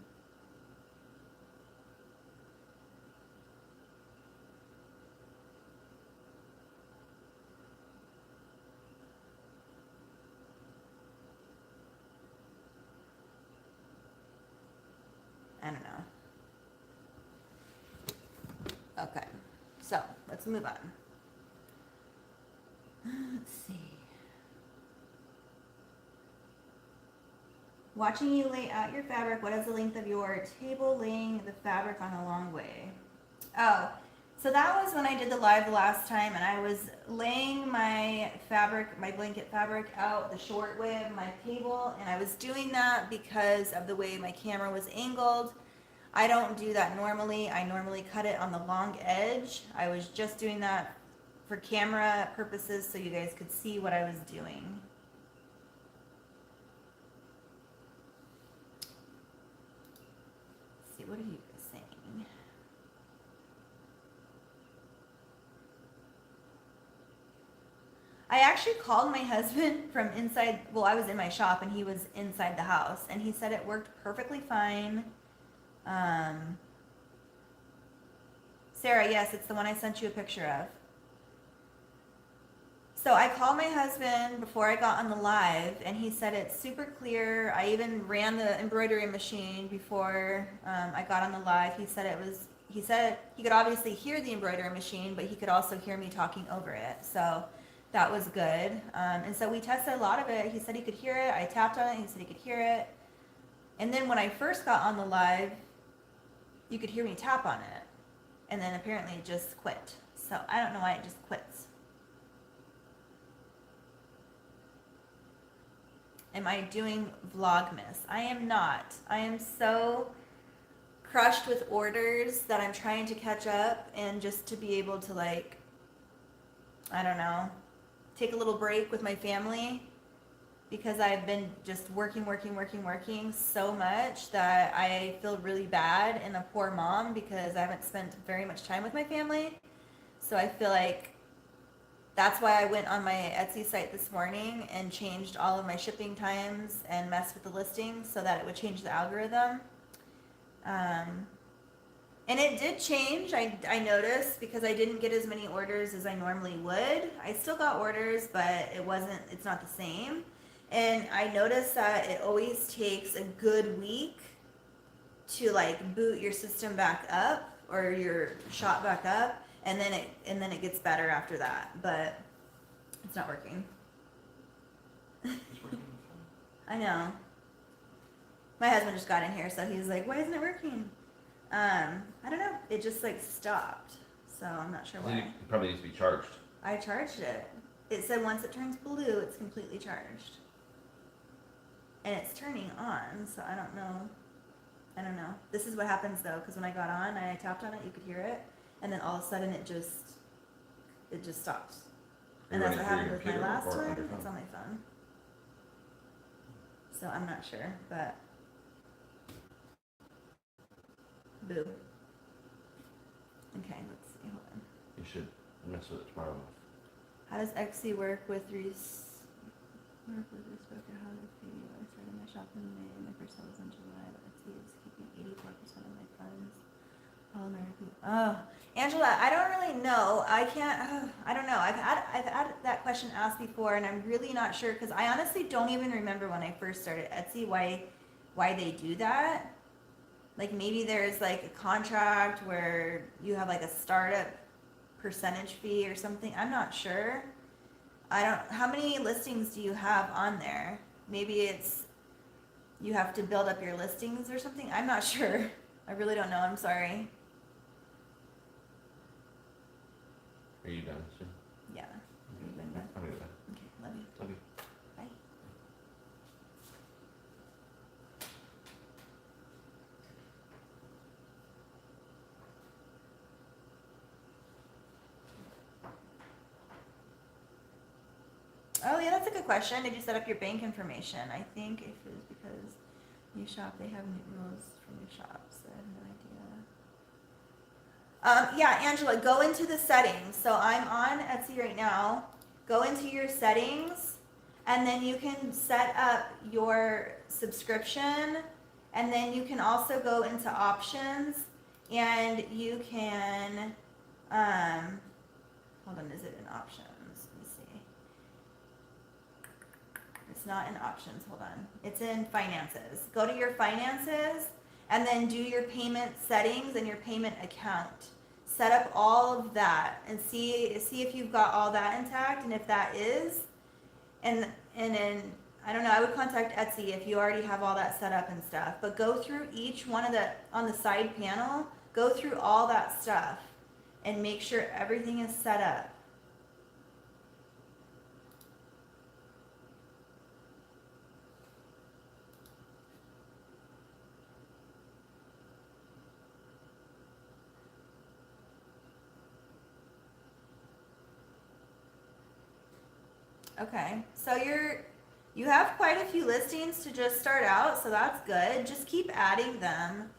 Okay, so let's move on. Let's see. Watching you lay out your fabric, what is the length of your table laying the fabric on a long way? Oh, so that was when I did the live the last time, and I was laying my fabric, my blanket fabric out the short way of my table, and I was doing that because of the way my camera was angled. I don't do that normally. I normally cut it on the long edge. I was just doing that for camera purposes so you guys could see what I was doing. Let's see, what are you guys saying? I actually called my husband from inside, well, I was in my shop and he was inside the house, and he said it worked perfectly fine. Sarah, yes, it's the one I sent you a picture of. So I called my husband before I got on the live, and he said it's super clear. I even ran the embroidery machine before I got on the live. He said he could obviously hear the embroidery machine, but he could also hear me talking over it. So that was good. And so we tested a lot of it. He said he could hear it. I tapped on it. He said he could hear it. And then when I first got on the live, you could hear me tap on it. And then apparently it just quit. So I don't know why it just quits. Am I doing Vlogmas? I am not. I am so crushed with orders that I'm trying to catch up, and just to be able to, like, I don't know, take a little break with my family, because I've been just working so much that I feel really bad and a poor mom because I haven't spent very much time with my family. So I feel like that's why I went on my Etsy site this morning and changed all of my shipping times and messed with the listings so that it would change the algorithm. And it did change, I noticed, because I didn't get as many orders as I normally would. I still got orders, but it's not the same. And I noticed that it always takes a good week to, like, boot your system back up or your shop back up, and then it gets better after that. But it's not working. I know. My husband just got in here, so he's like, "Why isn't it working?" I don't know. It just, like, stopped. So I'm not sure why. It probably needs to be charged. I charged it. It said once it turns blue, it's completely charged. And it's turning on, so I don't know. This is what happens, though, because when I got on, I tapped on it, you could hear it, and then all of a sudden it just stops. And that's what happened with my last one. It's on my phone. So I'm not sure, but boo. Okay, let's see. Hold on. You should mess with it tomorrow. How does Etsy work with respect to how to pay you? I started my shop in May, and my first sale was in July, but Etsy is keeping 84% of my funds. All American. Oh, Angela, I don't really know. I don't know. I've had that question asked before, and I'm really not sure, because I honestly don't even remember when I first started Etsy why they do that. Like, maybe there's, like, a contract where you have, like, a startup percentage fee or something. I'm not sure. How many listings do you have on there? Maybe it's, you have to build up your listings or something. I'm not sure. I really don't know. I'm sorry. Are you done soon? Yeah. Are you done? I'm good. Okay, love you. Love you. Bye. Oh yeah, that's a good question. Did you set up your bank information? I think if it was because new shop, they have new rules for new shops. So I have no idea. Yeah, Angela, go into the settings. So I'm on Etsy right now. Go into your settings, and then you can set up your subscription, and then you can also go into options, and you can, hold on, is it in options? Let me see. It's not in options, hold on. It's in finances. Go to your finances, and then do your payment settings and your payment account set up all of that and see if you've got all that intact, and if that is, and then I don't know, I would contact Etsy if you already have all that set up and stuff. But go through each one of the on the side panel, go through all that stuff and make sure everything is set up. Okay, so you have quite a few listings to just start out, so that's good. Just keep adding them.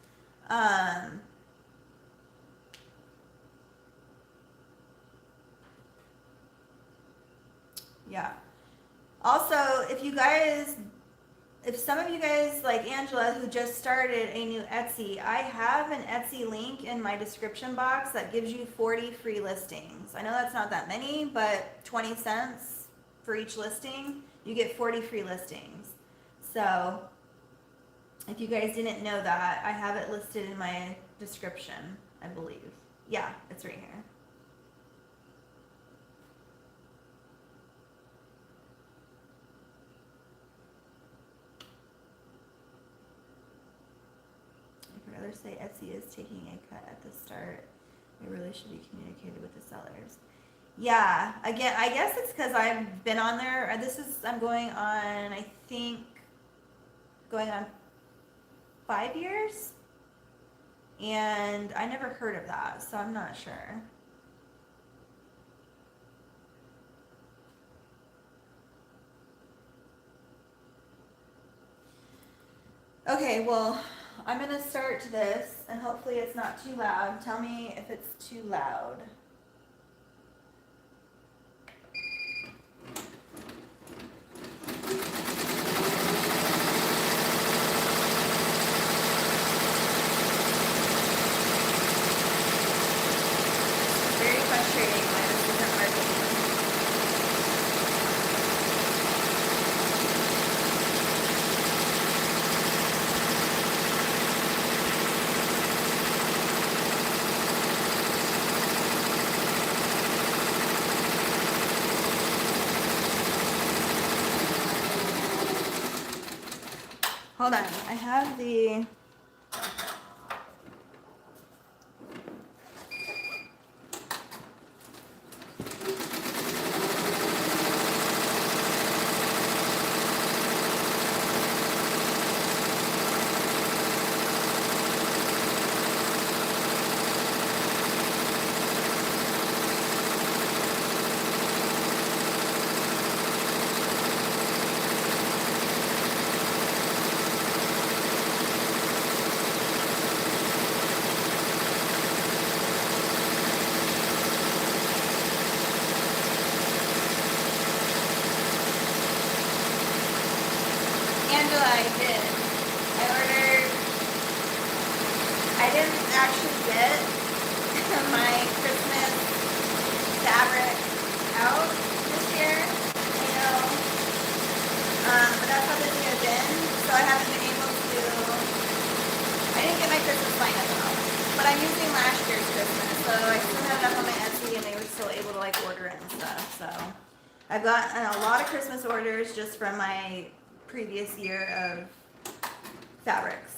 Yeah. Also, if some of you guys like Angela who just started a new Etsy, I have an Etsy link in my description box that gives you 40 free listings. I know that's not that many, but 20 cents for each listing, you get 40 free listings. So if you guys didn't know that, I have it listed in my description, I believe. Yeah, it's right here. I'd rather say Etsy is taking a cut at the start. It really should be communicated with the sellers. Yeah, again, I guess it's because I've been on there. I'm going on, I think, going on 5 years. And I never heard of that, so I'm not sure. Okay, well, I'm going to start this, and hopefully it's not too loud. Tell me if it's too loud. Hold on, I have the... Angela, I did. I didn't actually get my Christmas fabric out this year, you know, but that's how busy I've been, so I haven't been able to, I didn't get my Christmas lineup out, but I'm using last year's Christmas, so I still have enough on my Etsy, and they were still able to like order it and stuff, so I've got a lot of Christmas orders just from my previous year of fabrics.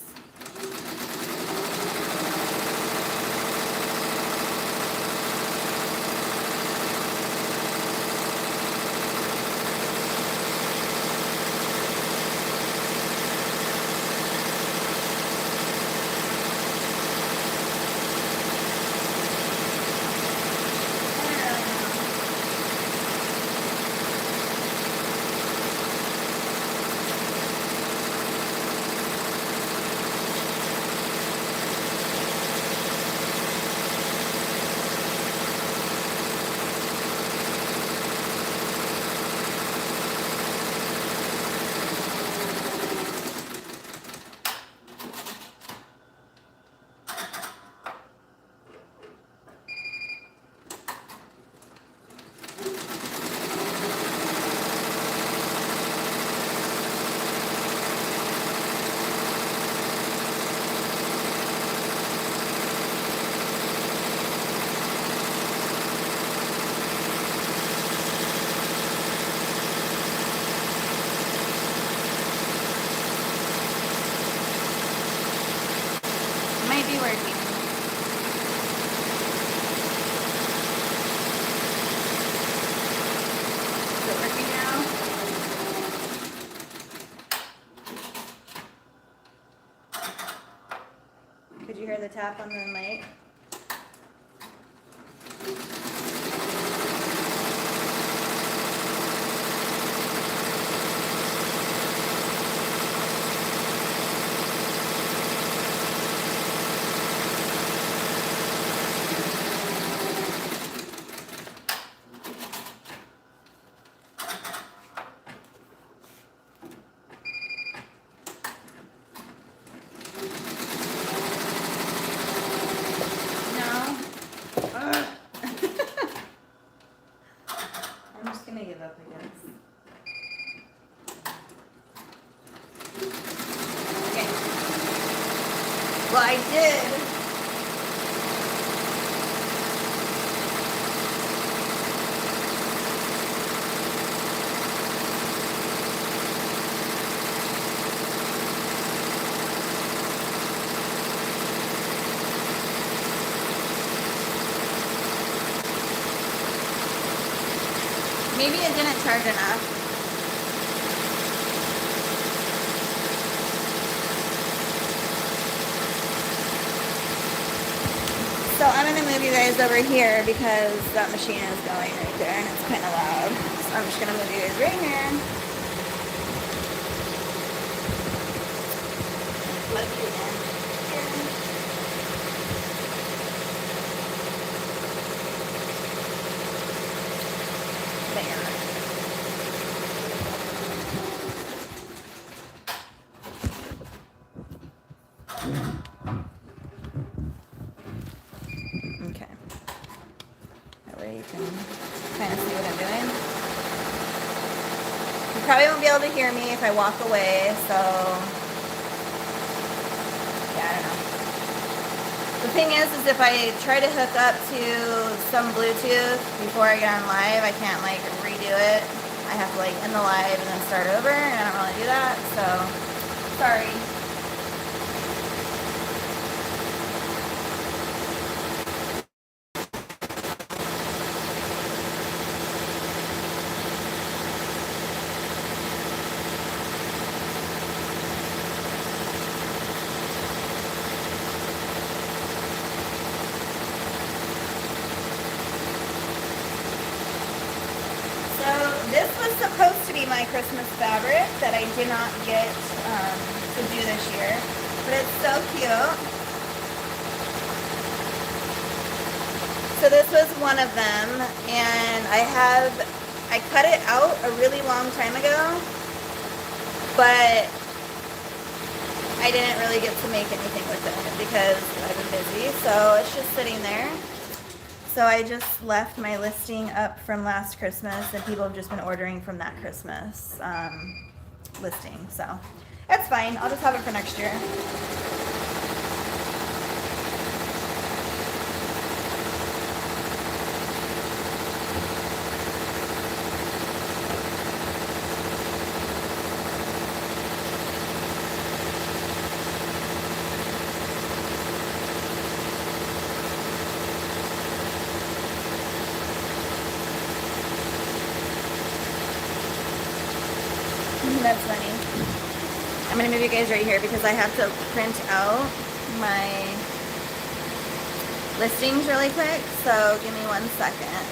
working now? Could you hear the tap on the mic? Well, I did. Maybe it didn't charge enough. So I'm going to move you guys over here because that machine is going right there and it's kind of loud. So I'm just going to move you guys right here. Plug you in here. There. Okay. That way you can kind of see what I'm doing. You probably won't be able to hear me if I walk away, so yeah, I don't know. The thing is if I try to hook up to some Bluetooth before I get on live, I can't like redo it. I have to like end the live and then start over, and I don't really do that, so sorry. This was supposed to be my Christmas fabric that I did not get to do this year, but it's so cute. So this was one of them, and I cut it out a really long time ago, but I didn't really get to make anything with it because I've been busy, so it's just sitting there. So I just left my listing up from last Christmas, and people have just been ordering from that Christmas listing. So that's fine. I'll just have it for next year. That's funny. I'm going to move you guys right here because I have to print out my listings really quick. So give me 1 second.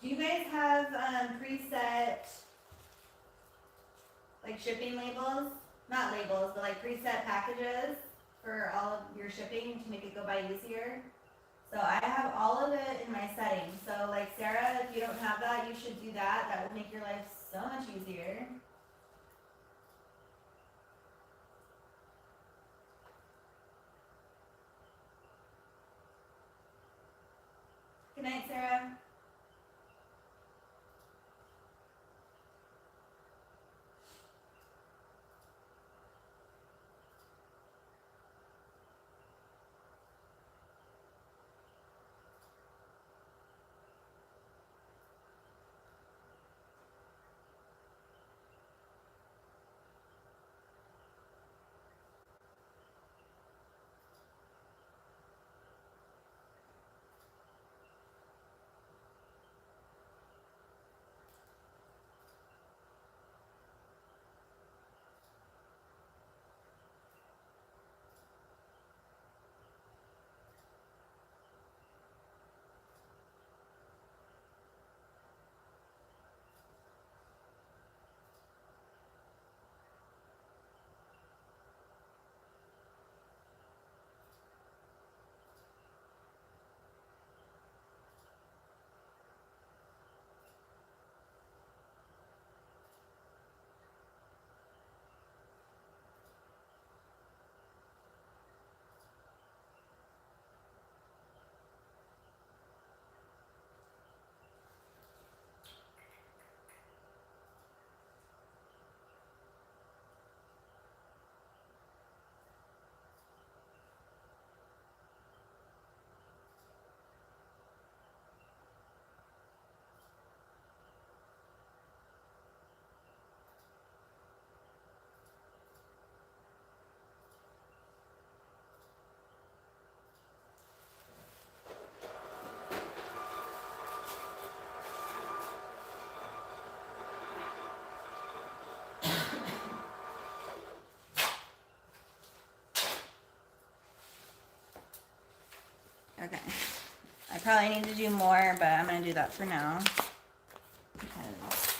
Do you guys have preset like shipping labels? Not labels, but like preset packages for all of your shipping to make it go by easier? So I have all of it in my settings. So like Sarah, if you don't have that, you should do that. That would make your life so much easier. Good night, Sarah. Okay. I probably need to do more, but I'm going to do that for now. Because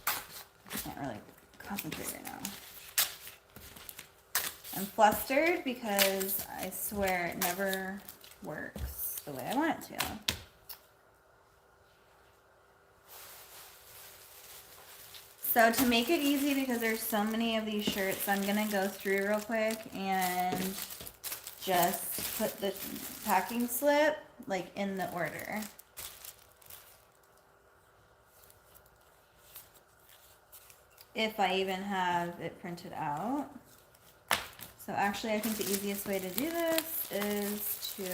I can't really concentrate right now. I'm flustered because I swear it never works the way I want it to. So to make it easy, because there's so many of these shirts, I'm going to go through real quick and just put the packing slip like in the order. If I even have it printed out. So actually I think the easiest way to do this is to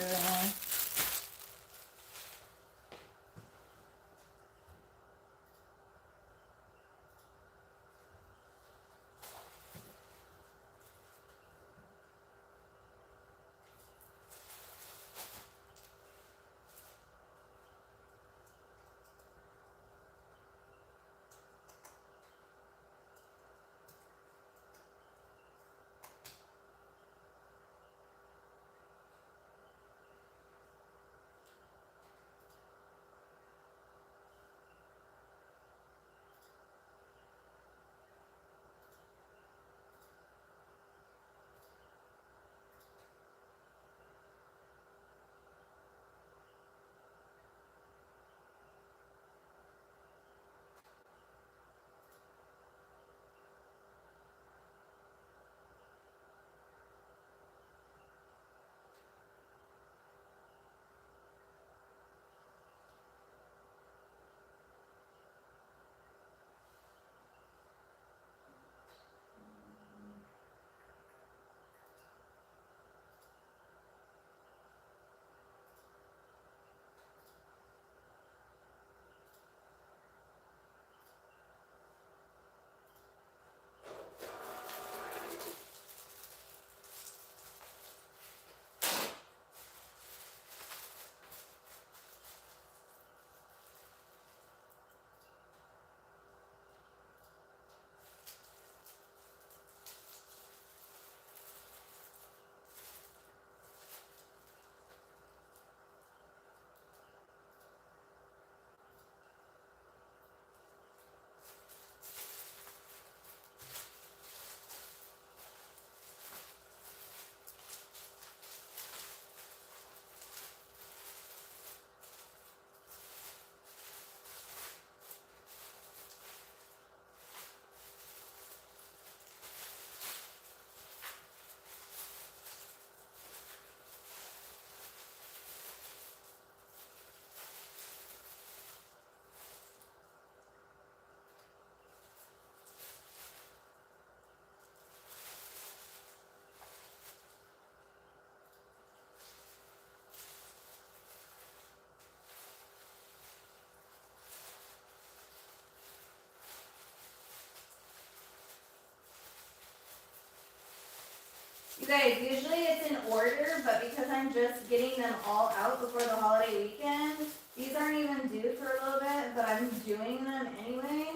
You guys, usually it's in order, but because I'm just getting them all out before the holiday weekend, these aren't even due for a little bit, but I'm doing them anyway.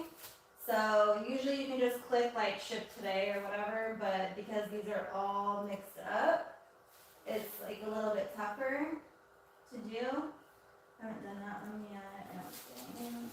So usually you can just click like ship today or whatever, but because these are all mixed up, it's like a little bit tougher to do. I haven't done that one yet, I don't think.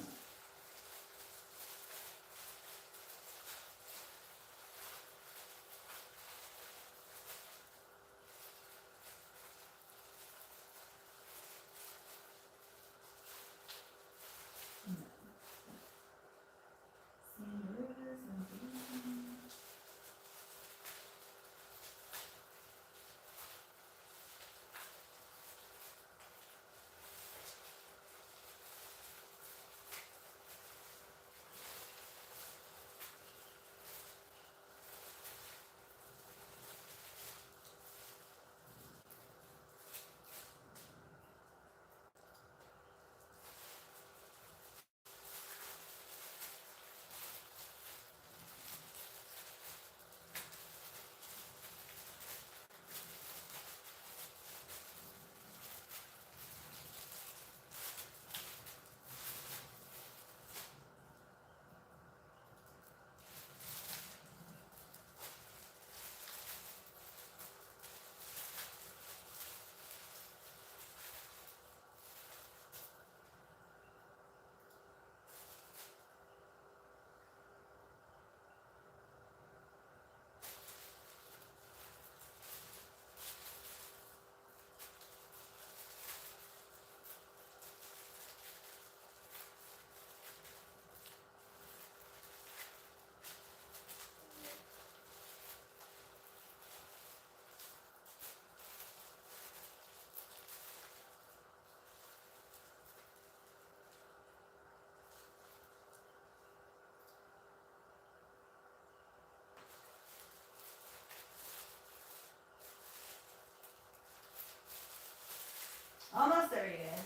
Almost there, you guys.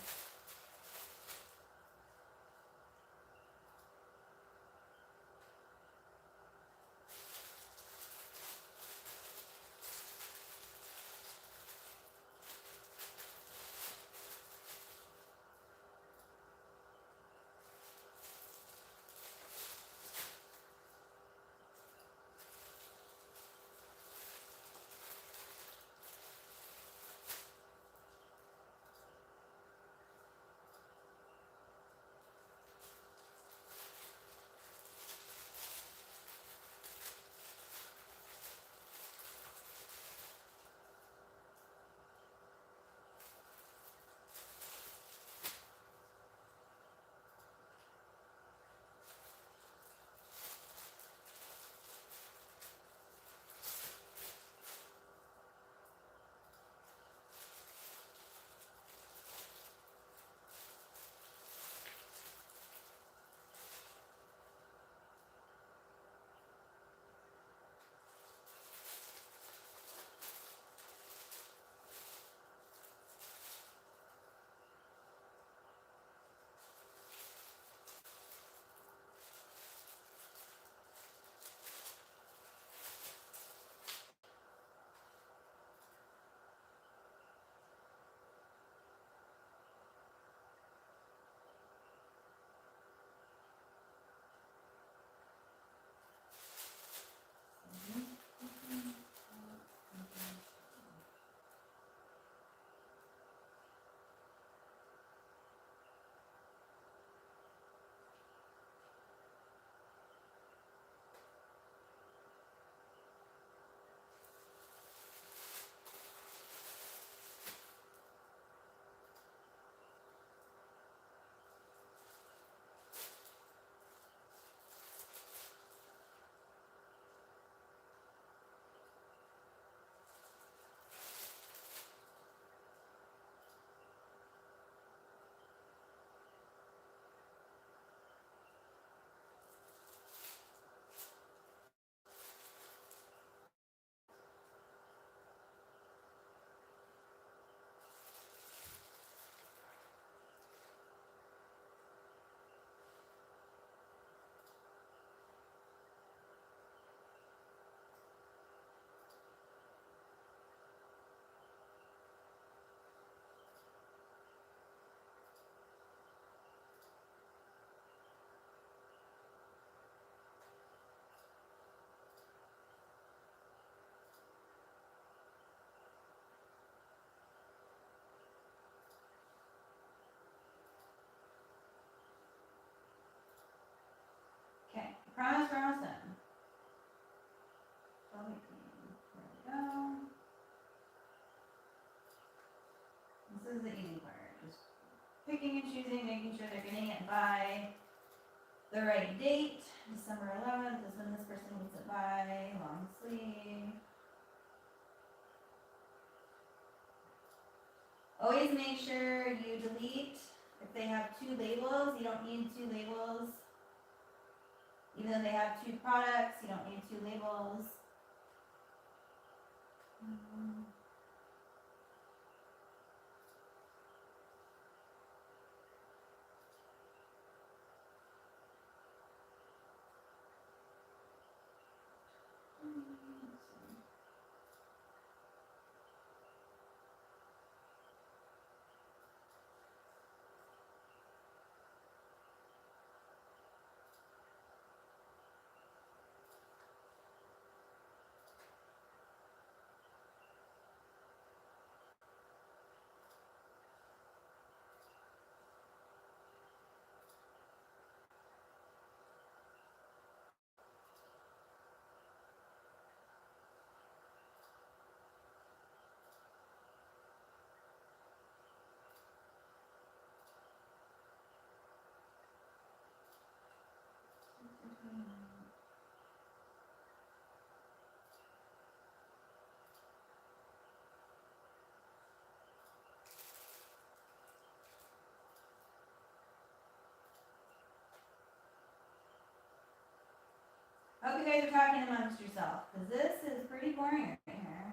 Promise we're almost done. 12:18. There we go. This is the easy part. Just picking and choosing, making sure they're getting it by the right date. December 11th is when this person needs it by. Long sleeve. Always make sure you delete if they have 2 labels. You don't need 2 labels. Even though they have 2 products, you don't need 2 labels. Hope you guys are talking amongst yourself, because this is pretty boring right here.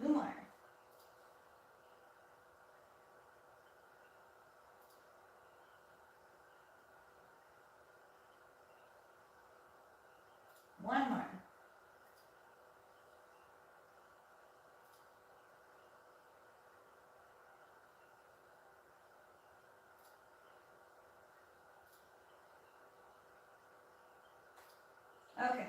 Two more. One more. Okay.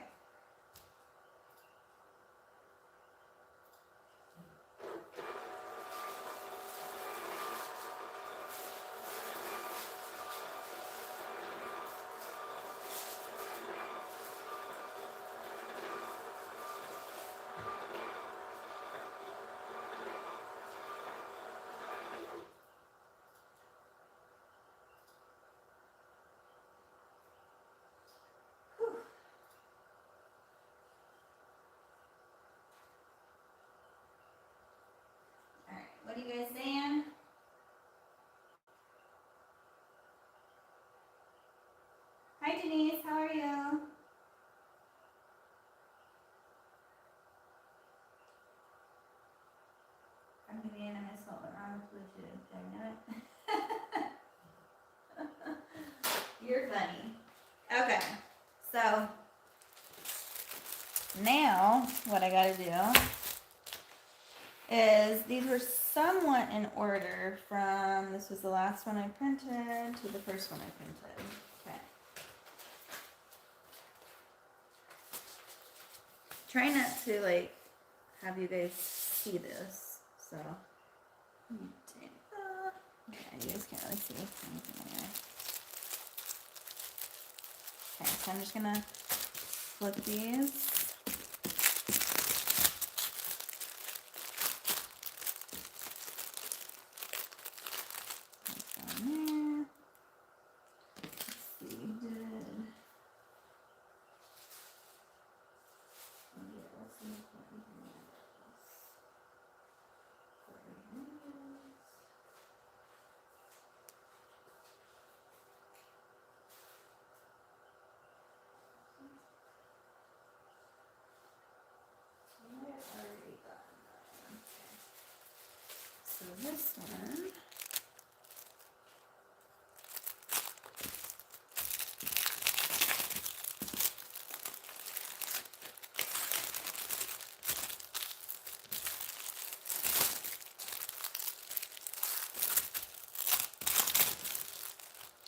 Alright, what are you guys saying? Hi Denise, how are you? I'm gonna be in a misspelled it wrong with Bluetooth. Did I know it? You're funny. Okay, so now what I gotta do is these were somewhat in order from, this was the last one I printed to the first one I printed. Okay. Try not to like have you guys see this, so. Yeah, you guys can't really see anything there. Okay, so I'm just gonna flip these. this one.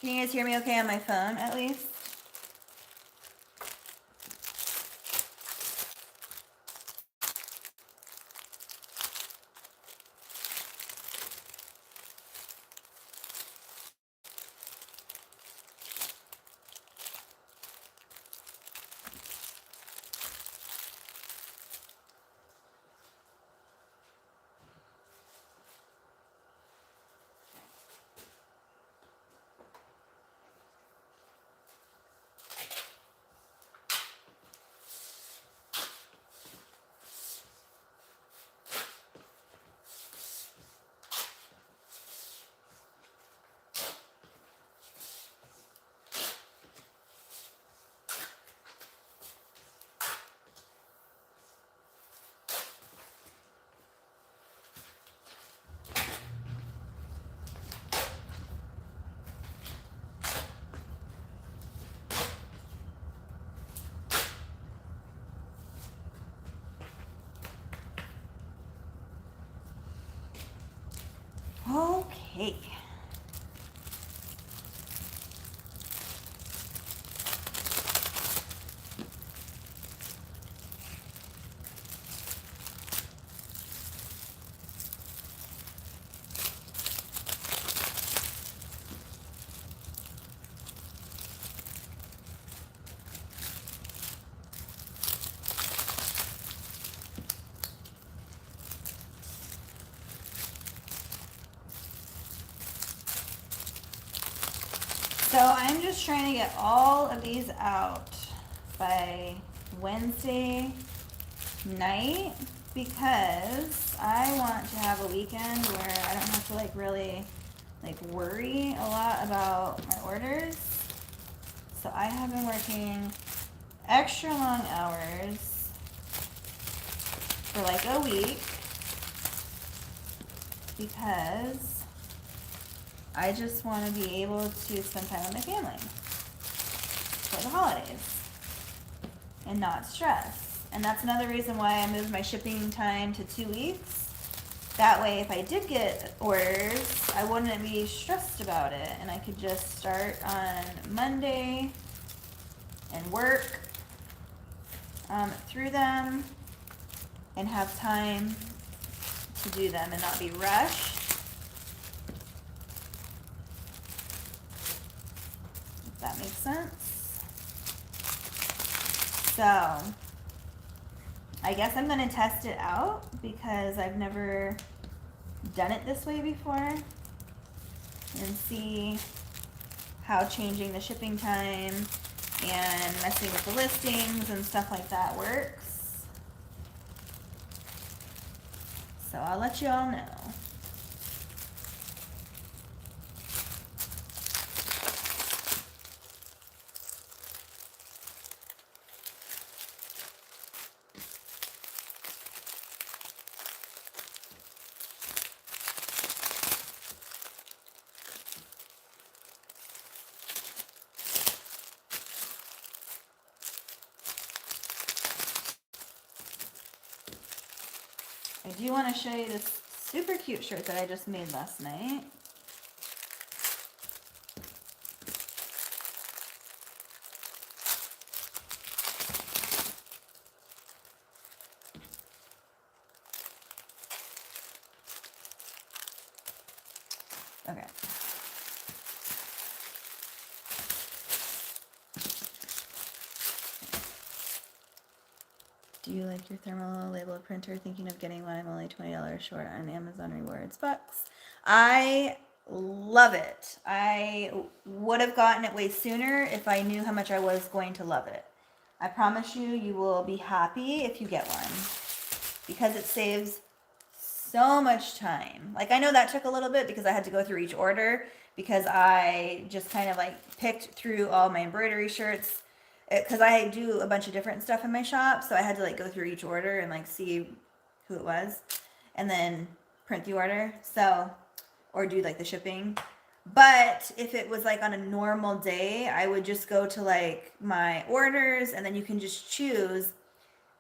Can you guys hear me okay on my phone at least? Okay. So I'm just trying to get all of these out by Wednesday night because I want to have a weekend where I don't have to like really like worry a lot about my orders. So I have been working extra long hours for like a week because I just want to be able to spend time with my family for the holidays and not stress. And that's another reason why I moved my shipping time to 2 weeks. That way, if I did get orders, I wouldn't be stressed about it. And I could just start on Monday and work through them and have time to do them and not be rushed. That makes sense. So I guess I'm going to test it out because I've never done it this way before and see how changing the shipping time and messing with the listings and stuff like that works. So I'll let you all know. I do want to show you this super cute shirt that I just made last night. Okay. Do you like your thermal label printer? Thinking of getting one? I'm only $20 short on Amazon Rewards bucks. I love it. I would have gotten it way sooner if I knew how much I was going to love it. I promise you, you will be happy if you get one because it saves so much time. Like I know that took a little bit because I had to go through each order because I just kind of like picked through all my embroidery shirts because I do a bunch of different stuff in my shop, so I had to like go through each order and like see who it was, and then print the order. So, or do like the shipping. But if it was like on a normal day, I would just go to like my orders, and then you can just choose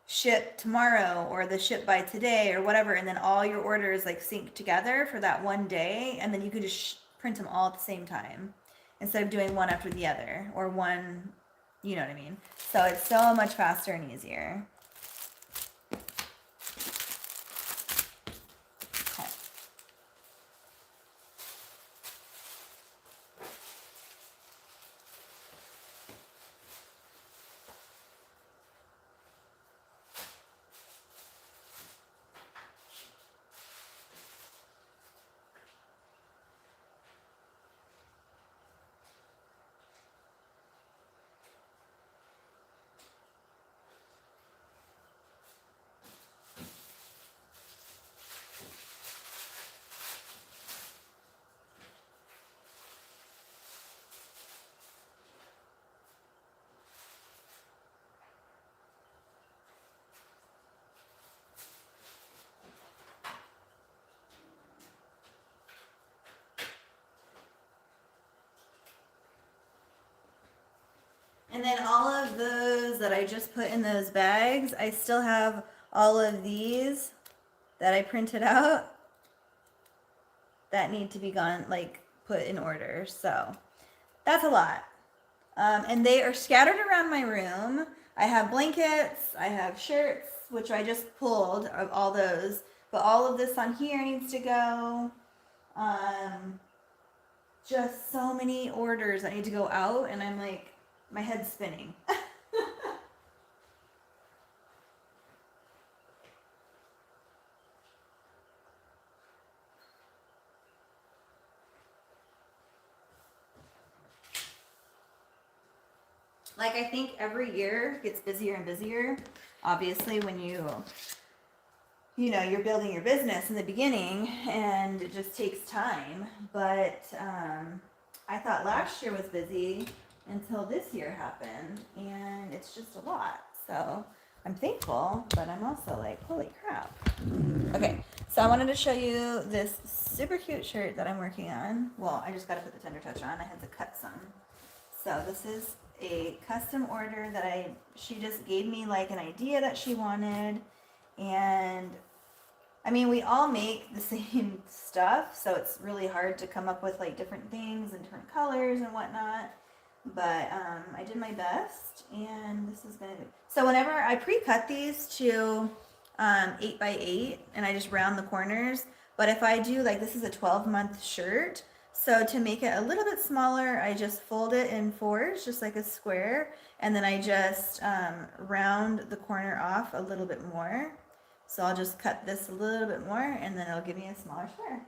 ship tomorrow or the ship by today or whatever, and then all your orders like sync together for that one day, and then you can just print them all at the same time instead of doing one after the other, or one, you know what I mean? So it's so much faster and easier. Okay. And then all of those that I just put in those bags, I still have all of these that I printed out that need to be gone, like put in order. So that's a lot. And they are scattered around my room. I have blankets, I have shirts, which I just pulled of all those, but all of this on here needs to go. Just so many orders that need to go out, and I'm like, my head's spinning. Like, I think every year gets busier and busier. Obviously, when you know, you're building your business in the beginning, and it just takes time. But I thought last year was busy until this year happened, and it's just a lot. So I'm thankful, but I'm also like, holy crap. Okay, so I wanted to show you this super cute shirt that I'm working on. Well, I just got to put the tender touch on. I had to cut some. So this is a custom order that she just gave me like an idea that she wanted. And I mean, we all make the same stuff, so it's really hard to come up with like different things and different colors and whatnot. But I did my best, and this is gonna be, so whenever I pre-cut these to 8 by 8, and I just round the corners. But if I do, like, this is a 12-month shirt, so to make it a little bit smaller, I just fold it in fours, just like a square, and then I just round the corner off a little bit more. So I'll just cut this a little bit more, and then it'll give me a smaller square.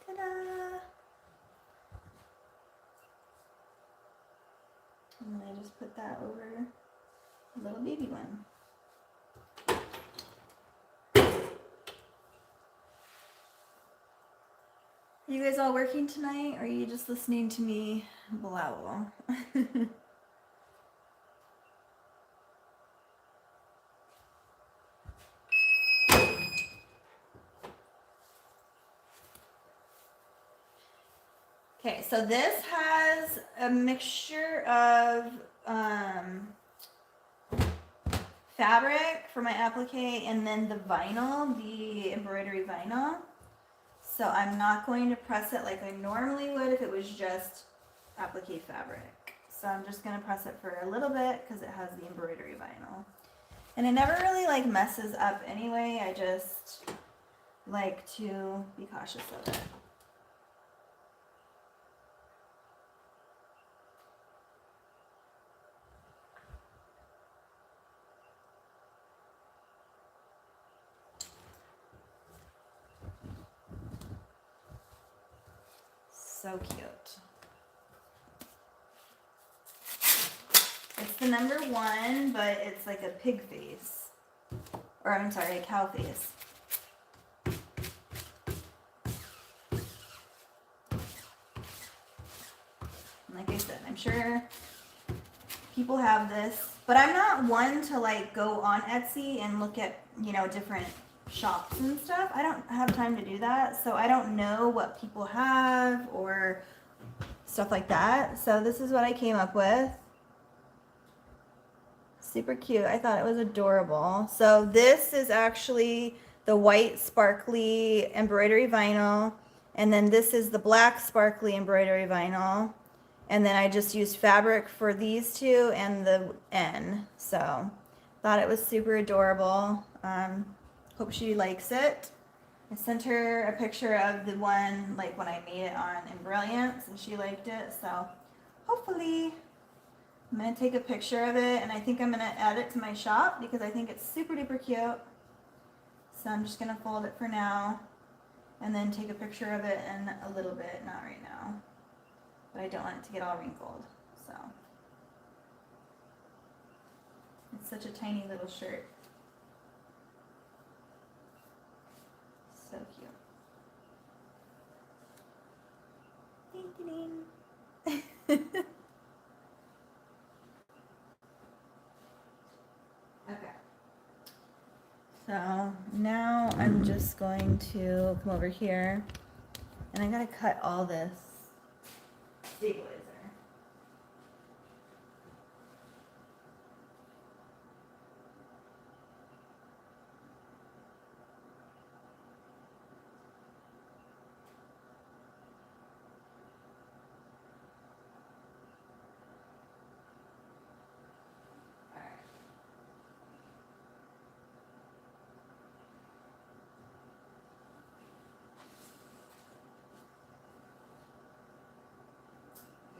Ta-da! And then I just put that over a little baby one. You guys all working tonight, or are you just listening to me blowl? Okay, so this has a mixture of fabric for my applique, and then the vinyl, the embroidery vinyl. So I'm not going to press it like I normally would if it was just applique fabric. So I'm just going to press it for a little bit because it has the embroidery vinyl. And it never really like messes up anyway. I just like to be cautious of it. So cute. It's the number 1, but it's like a pig face. Or I'm sorry, a cow face. I'm sure people have this, but I'm not one to like go on Etsy and look at, you know, different shops and stuff. I don't have time to do that, so I don't know what people have or stuff like that. So this is what I came up with. Super cute. I thought it was adorable. So this is actually the white sparkly embroidery vinyl, and then this is the black sparkly embroidery vinyl, and then I just used fabric for these two and the N. So thought it was super adorable. Hope she likes it. I sent her a picture of the one like when I made it on Embrilliance, and she liked it. So hopefully I'm going to take a picture of it, and I think I'm going to add it to my shop because I think it's super duper cute. So I'm just going to fold it for now and then take a picture of it in a little bit, not right now. But I don't want it to get all wrinkled. So it's such a tiny little shirt. So cute. Ding, ding, ding. Okay. So now I'm just going to come over here, and I gotta cut all this stabilizer.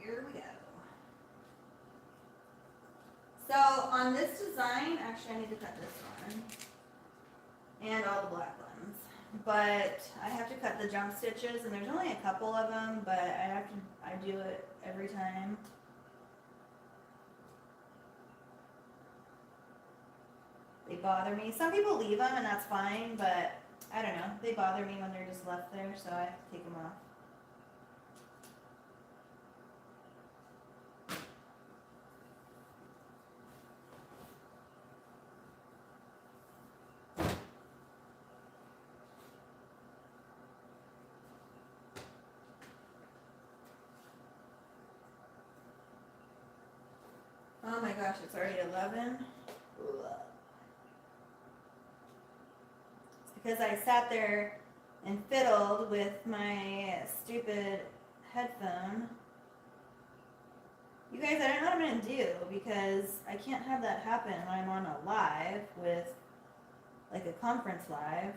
Here we go. So on this design, actually I need to cut this one and all the black ones, but I have to cut the jump stitches, and there's only a couple of them, but I do it every time. They bother me. Some people leave them and that's fine, but I don't know. They bother me when they're just left there, so I have to take them off. Oh my gosh, it's already 11. It's because I sat there and fiddled with my stupid headphone. You guys, I don't know what I'm going to do because I can't have that happen when I'm on a live with, like a conference live.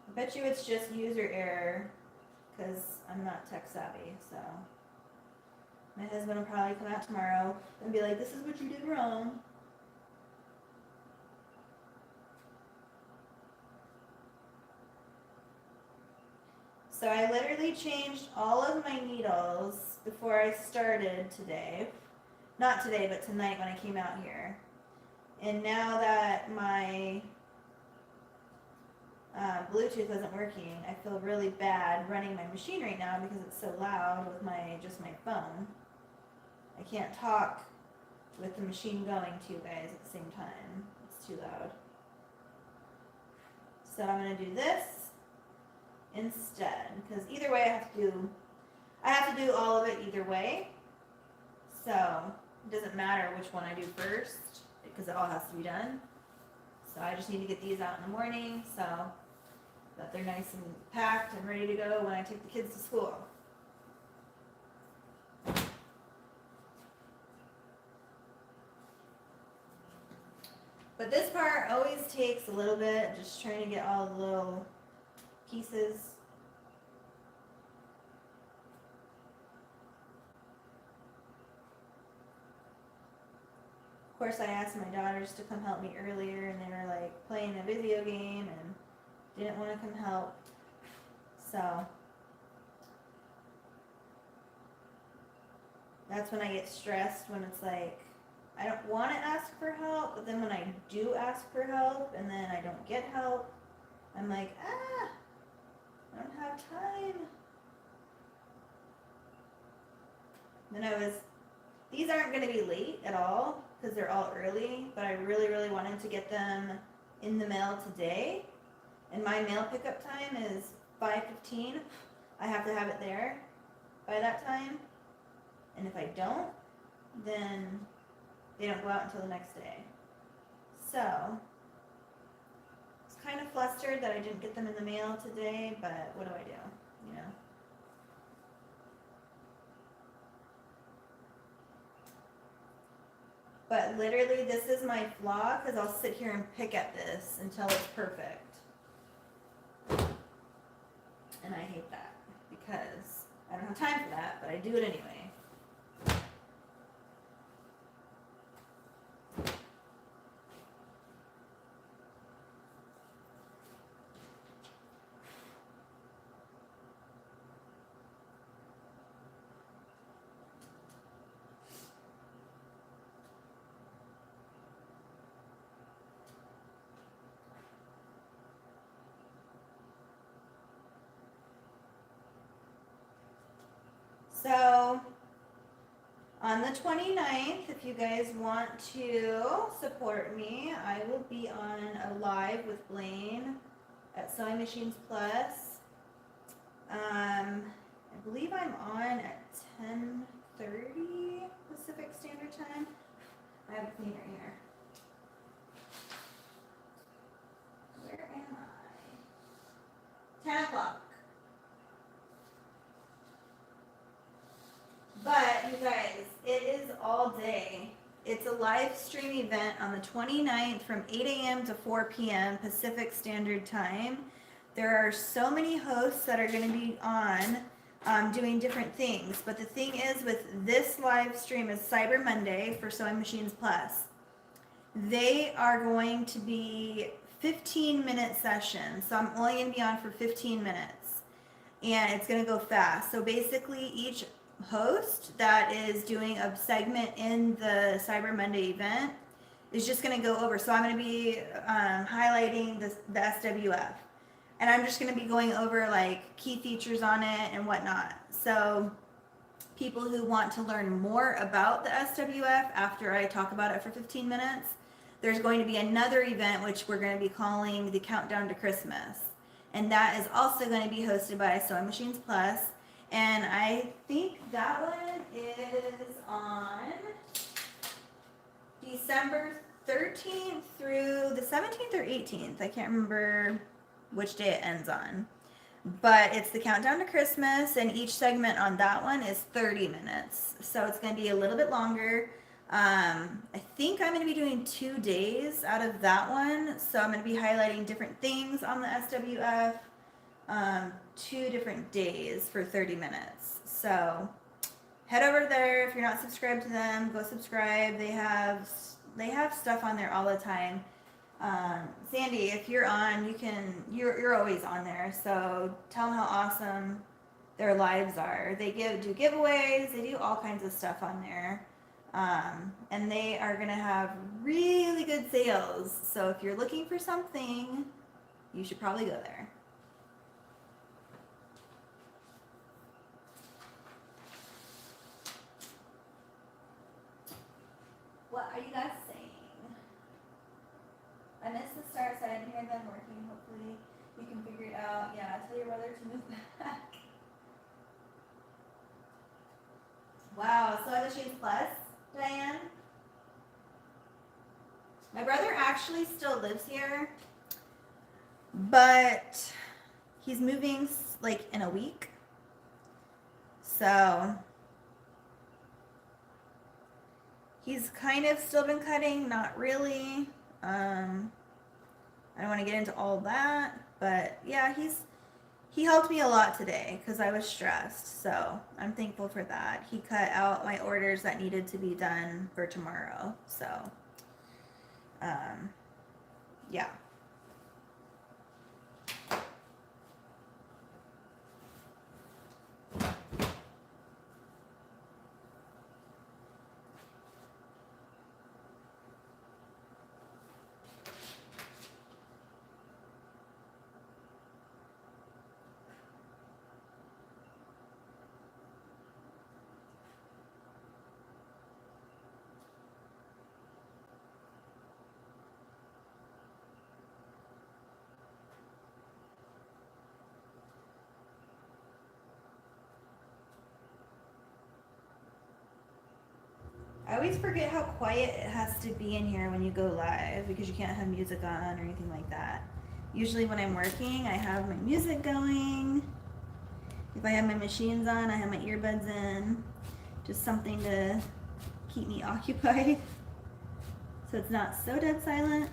I bet you it's just user error because I'm not tech savvy, so. My husband will probably come out tomorrow and be like, this is what you did wrong. So I literally changed all of my needles before I started today. Not today, but tonight when I came out here. And now that my Bluetooth isn't working, I feel really bad running my machine right now because it's so loud with just my phone. I can't talk with the machine going to you guys at the same time. It's too loud. So I'm going to do this instead, because either way I have to do all of it either way. So it doesn't matter which one I do first because it all has to be done. So I just need to get these out in the morning so that they're nice and packed and ready to go when I take the kids to school. But this part always takes a little bit, just trying to get all the little pieces. Of course, I asked my daughters to come help me earlier, and they were like playing a video game and didn't want to come help. So that's when I get stressed, when it's like I don't want to ask for help, but then when I do ask for help and then I don't get help, I'm like, I don't have time. Then these aren't going to be late at all because they're all early, but I really, really wanted to get them in the mail today. And my mail pickup time is 5:15. I have to have it there by that time. And if I don't, then they don't go out until the next day. So, I was kind of flustered that I didn't get them in the mail today, but what do I do, you know? But literally, this is my flaw, because I'll sit here and pick at this until it's perfect. And I hate that, because I don't have time for that, but I do it anyway. So, on the 29th, if you guys want to support me, I will be on a live with Blaine at Sewing Machines Plus. I believe I'm on at 10:30 Pacific Standard Time. I have a cleaner here. Where am I? 10 o'clock. But, you guys, it is all day. It's a live stream event on the 29th from 8 a.m. to 4 p.m. Pacific Standard Time. There are so many hosts that are going to be on doing different things. But the thing is, with this live stream is Cyber Monday for Sewing Machines Plus. They are going to be 15-minute sessions. So I'm only going to be on for 15 minutes. And it's going to go fast. So basically, each host that is doing a segment in the Cyber Monday event is just going to go over. So I'm going to be highlighting the SWF. And I'm just going to be going over like key features on it and whatnot. So people who want to learn more about the SWF after I talk about it for 15 minutes, there's going to be another event which we're going to be calling the Countdown to Christmas. And that is also going to be hosted by Sewing Machines Plus. And I think that one is on December 13th through the 17th or 18th. I can't remember which day it ends on. But it's the Countdown to Christmas, and each segment on that one is 30 minutes. So it's going to be a little bit longer. I think I'm going to be doing 2 days out of that one. So I'm going to be highlighting different things on the SWF. 2 different days for 30 minutes. So head over there. If you're not subscribed to them, go subscribe. They have stuff on there all the time. Sandy, if you're on, you're always on there. So tell them how awesome their lives are. They do giveaways. They do all kinds of stuff on there. And they are going to have really good sales. So if you're looking for something, you should probably go there. What are you guys saying? I missed the start, so I didn't hear them working. Hopefully you can figure it out. Yeah, tell your brother to move back. Wow, Sewing Machines Plus, Diane? My brother actually still lives here, but he's moving like in a week. So he's kind of still been cutting, not really. I don't want to get into all that, but yeah, he helped me a lot today because I was stressed. So I'm thankful for that. He cut out my orders that needed to be done for tomorrow. So, yeah. I always forget how quiet it has to be in here when you go live because you can't have music on or anything like that. Usually when I'm working, I have my music going. If I have my machines on, I have my earbuds in. Just something to keep me occupied so it's not so dead silent.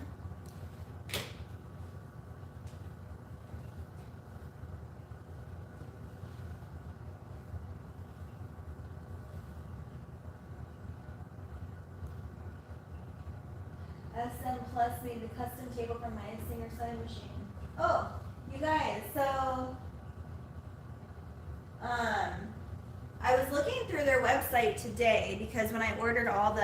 SM Plus made the custom table for my singer sewing machine. Oh, you guys, so I was looking through their website today because when I ordered all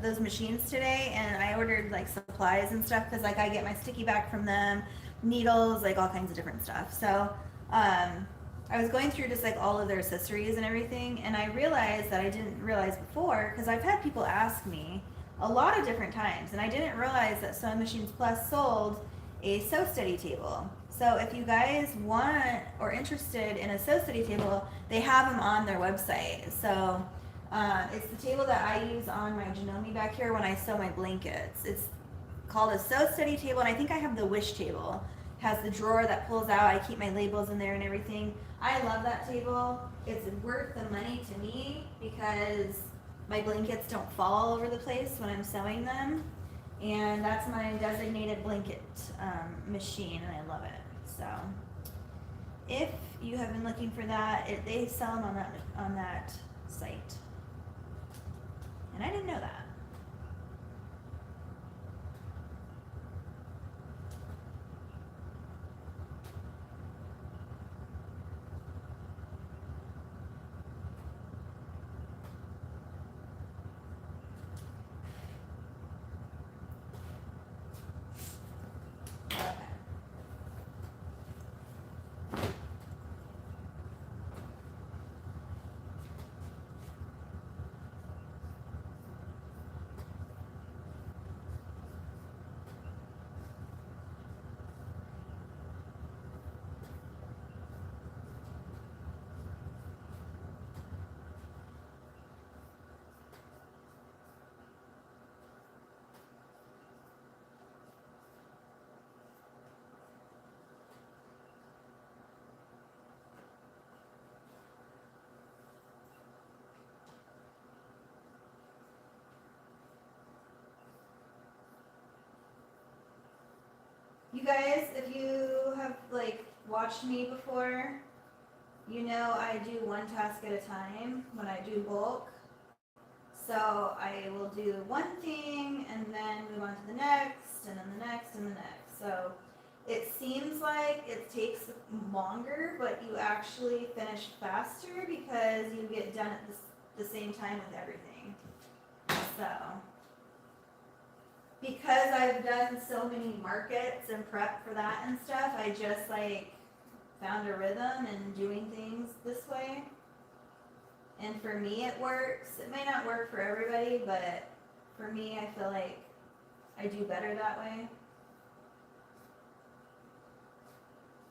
those machines today, and I ordered like supplies and stuff because like I get my sticky back from them, needles, like all kinds of different stuff. So I was going through just like all of their accessories and everything, and I realized that I didn't realize before because I've had people ask me a lot of different times, and I didn't realize that Sewing Machines Plus sold a Sew Steady table. So if you guys want or interested in a Sew Steady table, they have them on their website. So it's the table that I use on my JANOME back here when I sew my blankets. It's called a Sew Steady table, and I think I have the Wish table. It has the drawer that pulls out. I keep my labels in there and everything. I love that table. It's worth the money to me because my blankets don't fall all over the place when I'm sewing them. And that's my designated blanket machine, and I love it. So if you have been looking for that, they sell them on that site. And I didn't know that. You guys, if you have like watched me before, you know I do one task at a time when I do bulk. So I will do one thing and then move on to the next and then the next and the next. So it seems like it takes longer, but you actually finish faster because you get done at the same time with everything. So because I've done so many markets and prep for that and stuff, I just like found a rhythm in doing things this way. And for me it works. It may not work for everybody, but for me I feel like I do better that way.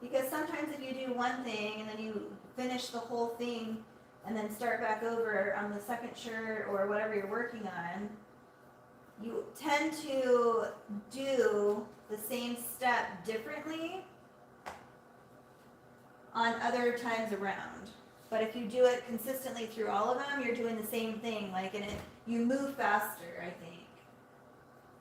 Because sometimes if you do one thing and then you finish the whole thing and then start back over on the second shirt or whatever you're working on, you tend to do the same step differently on other times around. But if you do it consistently through all of them, you're doing the same thing, like, and you move faster, I think,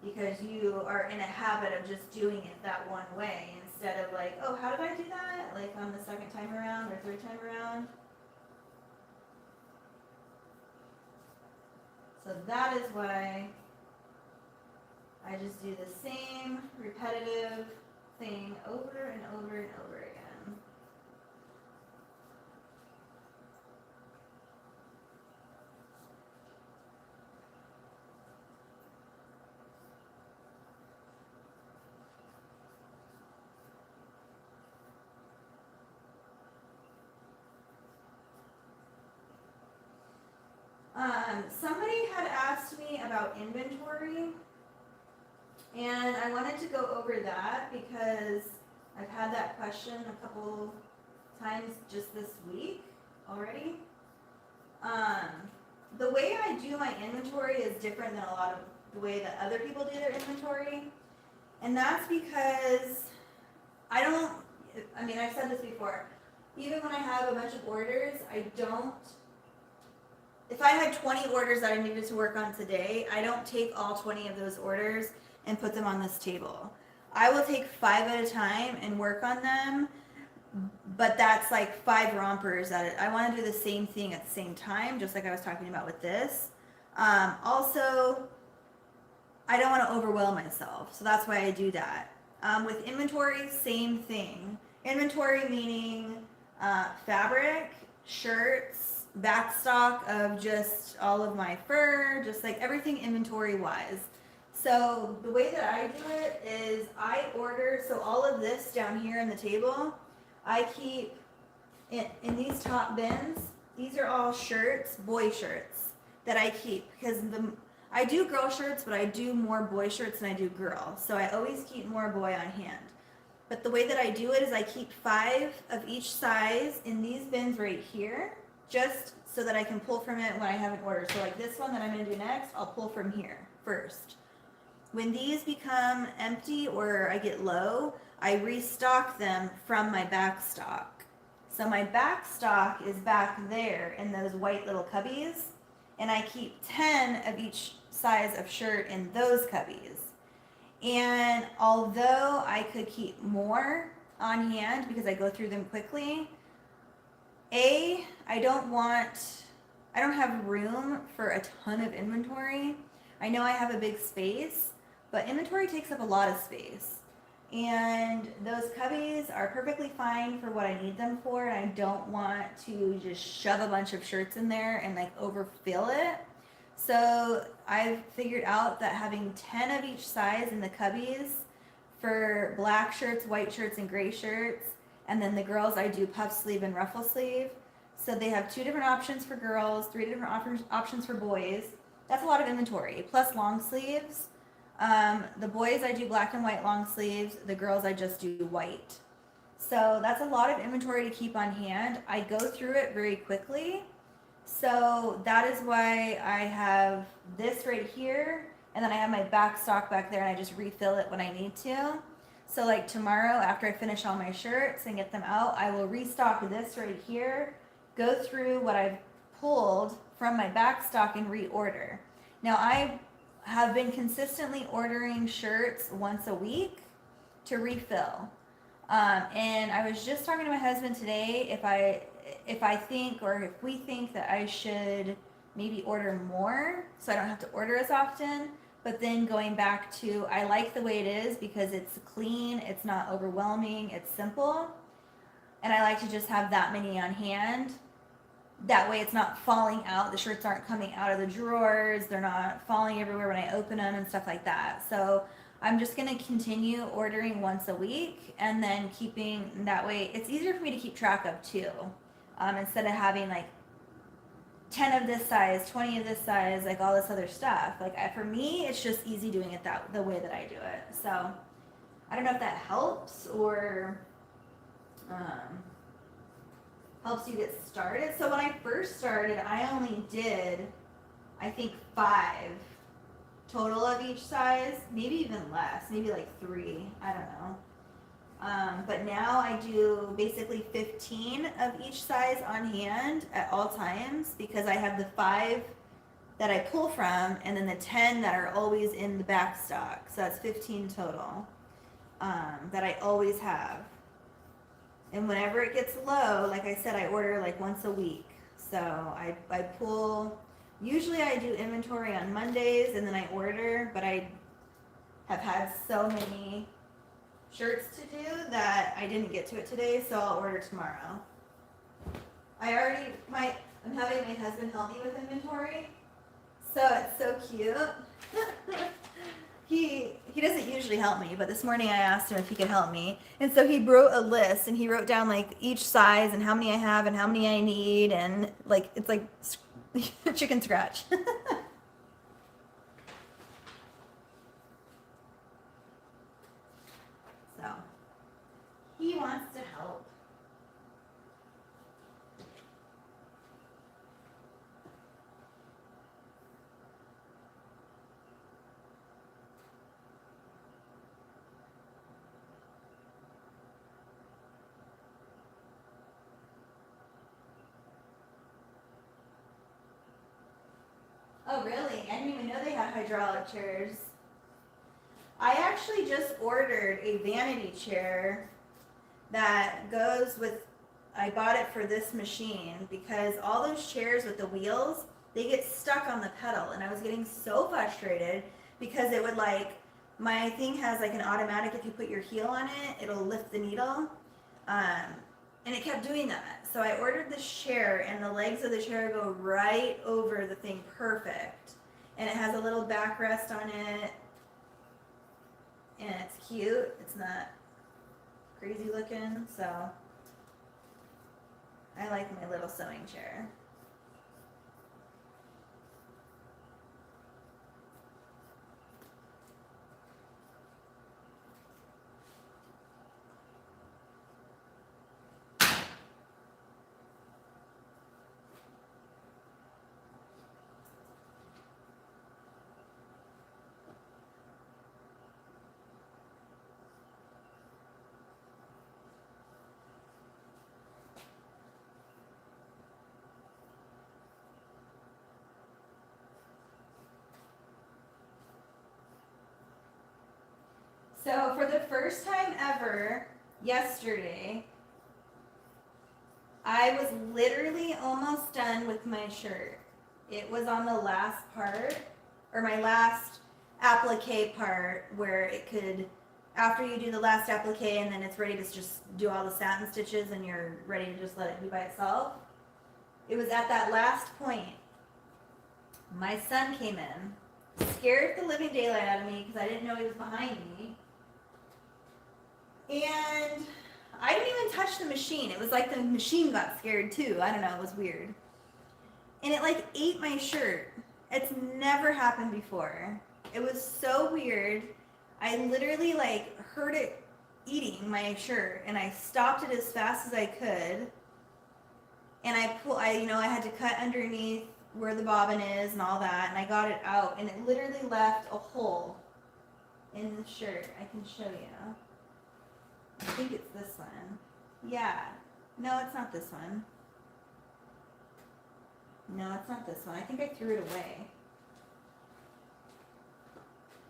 because you are in a habit of just doing it that one way instead of like, oh, how did I do that? Like on the second time around or third time around. So that is why I just do the same repetitive thing over and over and over again. Somebody had asked me about inventory, and I wanted to go over that because I've had that question a couple times just this week already. the way I do my inventory is different than a lot of the way that other people do their inventory. And that's because I've said this before, even when I have a bunch of orders, if I had 20 orders that I needed to work on today, I don't take all 20 of those orders and put them on this table. I will take 5 at a time and work on them, but that's like 5 rompers that I want to do the same thing at the same time, just like I was talking about with this. Also, I don't want to overwhelm myself, so that's why I do that. With inventory, same thing. Inventory meaning fabric, shirts, back stock of just all of my fur, just like everything inventory wise. So the way that I do it is I order, so all of this down here in the table, I keep in these top bins. These are all shirts, boy shirts that I keep because I do girl shirts, but I do more boy shirts than I do girl. So I always keep more boy on hand. But the way that I do it is I keep 5 of each size in these bins right here, just so that I can pull from it when I have an order. So like this one that I'm going to do next, I'll pull from here first. When these become empty or I get low, I restock them from my back stock. So my back stock is back there in those white little cubbies, and I keep 10 of each size of shirt in those cubbies. And although I could keep more on hand because I go through them quickly, I don't have room for a ton of inventory. I know I have a big space, but inventory takes up a lot of space. And those cubbies are perfectly fine for what I need them for, and I don't want to just shove a bunch of shirts in there and like overfill it. So I've figured out that having 10 of each size in the cubbies for black shirts, white shirts, and gray shirts, and then the girls I do puff sleeve and ruffle sleeve. So they have 2 different options for girls, 3 different options for boys. That's a lot of inventory, plus long sleeves. The boys I do black and white long sleeves, the girls I just do white. So that's a lot of inventory to keep on hand. I go through it very quickly. So that is why I have this right here, and then I have my back stock back there, and I just refill it when I need to. So like tomorrow, after I finish all my shirts and get them out, I will restock this right here, go through what I've pulled from my back stock and reorder. Now I have been consistently ordering shirts once a week to refill. And I was just talking to my husband today if we think that I should maybe order more so I don't have to order as often, but then going back to I like the way it is because it's clean, it's not overwhelming, it's simple, and I like to just have that many on hand. That way it's not falling out, the shirts aren't coming out of the drawers, they're not falling everywhere when I open them and stuff like that. So I'm just going to continue ordering once a week and then keeping, that way it's easier for me to keep track of too. Instead of having like 10 of this size, 20 of this size, like all this other stuff. Like for me, it's just easy doing it the way that I do it. So I don't know if that helps or helps you get started. So when I first started, I only did, I think 5 total of each size, maybe even less, maybe like 3, I don't know. But now I do basically 15 of each size on hand at all times because I have the 5 that I pull from and then the 10 that are always in the back stock. So that's 15 total that I always have. And whenever it gets low, like I said, I order like once a week. So I pull, usually I do inventory on Mondays and then I order, but I have had so many shirts to do that I didn't get to it today, so I'll order tomorrow. I'm having my husband help me with inventory, so it's so cute. He doesn't usually help me, but this morning I asked him if he could help me, and so he wrote a list and he wrote down like each size and how many I have and how many I need, and like it's like chicken scratch. So he wants to help. really? I didn't even know they had hydraulic chairs. I actually just ordered a vanity chair that goes with, I bought it for this machine because all those chairs with the wheels, they get stuck on the pedal, and I was getting so frustrated because it would like, my thing has like an automatic, if you put your heel on it, it'll lift the needle. And it kept doing that. So I ordered this chair, and the legs of the chair go right over the thing perfect. And it has a little backrest on it. And it's cute. It's not crazy looking, so I like my little sewing chair. So for the first time ever, yesterday, I was literally almost done with my shirt. It was on the last part, or my last applique part, where it could, after you do the last applique and then it's ready to just do all the satin stitches and you're ready to just let it be by itself. It was at that last point. My son came in, scared the living daylight out of me because I didn't know he was behind me. And I didn't even touch the machine. It was like the machine got scared too. I don't know, it was weird. And it like ate my shirt. It's never happened before. It was so weird. I literally like heard it eating my shirt, and I stopped it as fast as I could. And I had to cut underneath where the bobbin is and all that, and I got it out, and it literally left a hole in the shirt. I can show you. I think it's this one. Yeah. No, it's not this one. No, it's not this one. I think I threw it away.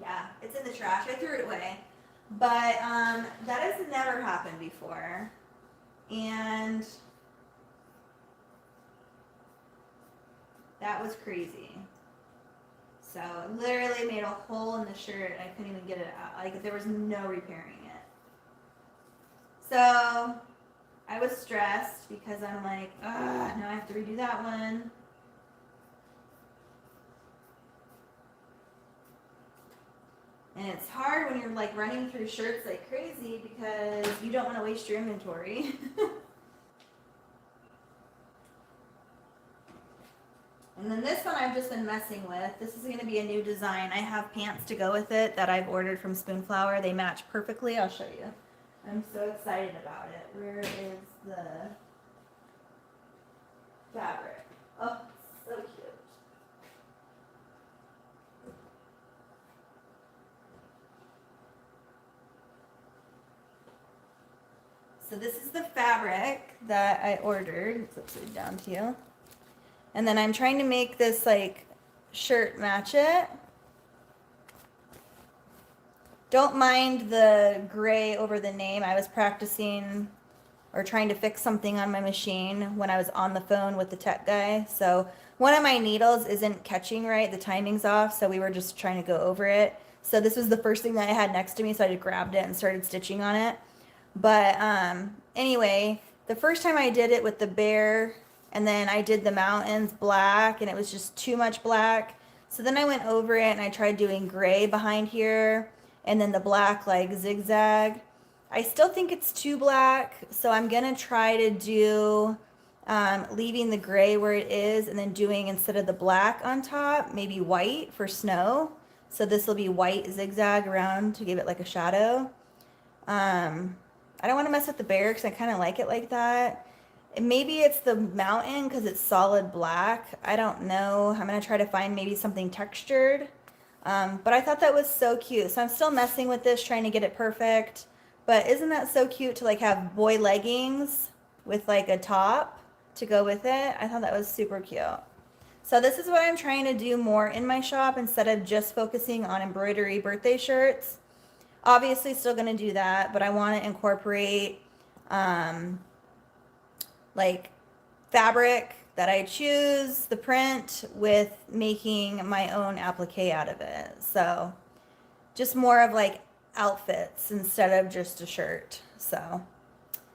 Yeah, it's in the trash. I threw it away. But that has never happened before. And that was crazy. So it literally made a hole in the shirt, and I couldn't even get it out. Like, there was no repairing it. So I was stressed because I'm like, now I have to redo that one. And it's hard when you're like running through shirts like crazy because you don't want to waste your inventory. And then this one I've just been messing with. This is going to be a new design. I have pants to go with it that I've ordered from Spoonflower. They match perfectly. I'll show you. I'm so excited about it. Where is the fabric? Oh, so cute. So this is the fabric that I ordered. It's upside down to you. And then I'm trying to make this like shirt match it. Don't mind the gray over the name. I was practicing or trying to fix something on my machine when I was on the phone with the tech guy. So one of my needles isn't catching right. The timing's off. So we were just trying to go over it. So this was the first thing that I had next to me. So I just grabbed it and started stitching on it. But anyway, the first time I did it with the bear, and then I did the mountains black, and it was just too much black. So then I went over it and I tried doing gray behind here, and then the black like zigzag. I still think it's too black, so I'm gonna try to do leaving the gray where it is, and then doing, instead of the black on top, maybe white for snow. So this will be white zigzag around to give it like a shadow. I don't want to mess with the bear because I kind of like it like that. And maybe it's the mountain because it's solid black. I don't know. I'm going to try to find maybe something textured. But I thought that was so cute. So I'm still messing with this, trying to get it perfect. But isn't that so cute to like have boy leggings with like a top to go with it? I thought that was super cute. So this is what I'm trying to do more in my shop instead of just focusing on embroidery birthday shirts. Obviously still going to do that, but I want to incorporate like fabric that I choose, the print, with making my own applique out of it. So just more of like outfits instead of just a shirt. So,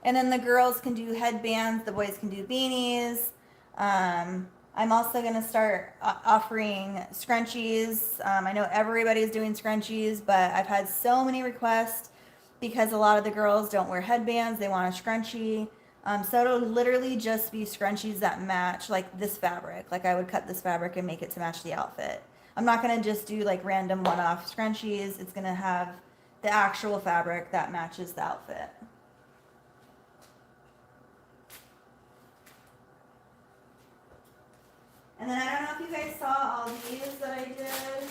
and then the girls can do headbands, the boys can do beanies. I'm also going to start offering scrunchies. I know everybody's doing scrunchies, but I've had so many requests because a lot of the girls don't wear headbands. They want a scrunchie. So it'll literally just be scrunchies that match like this fabric. Like I would cut this fabric and make it to match the outfit. I'm not going to just do like random one-off scrunchies. It's going to have the actual fabric that matches the outfit. And then I don't know if you guys saw all these that I did,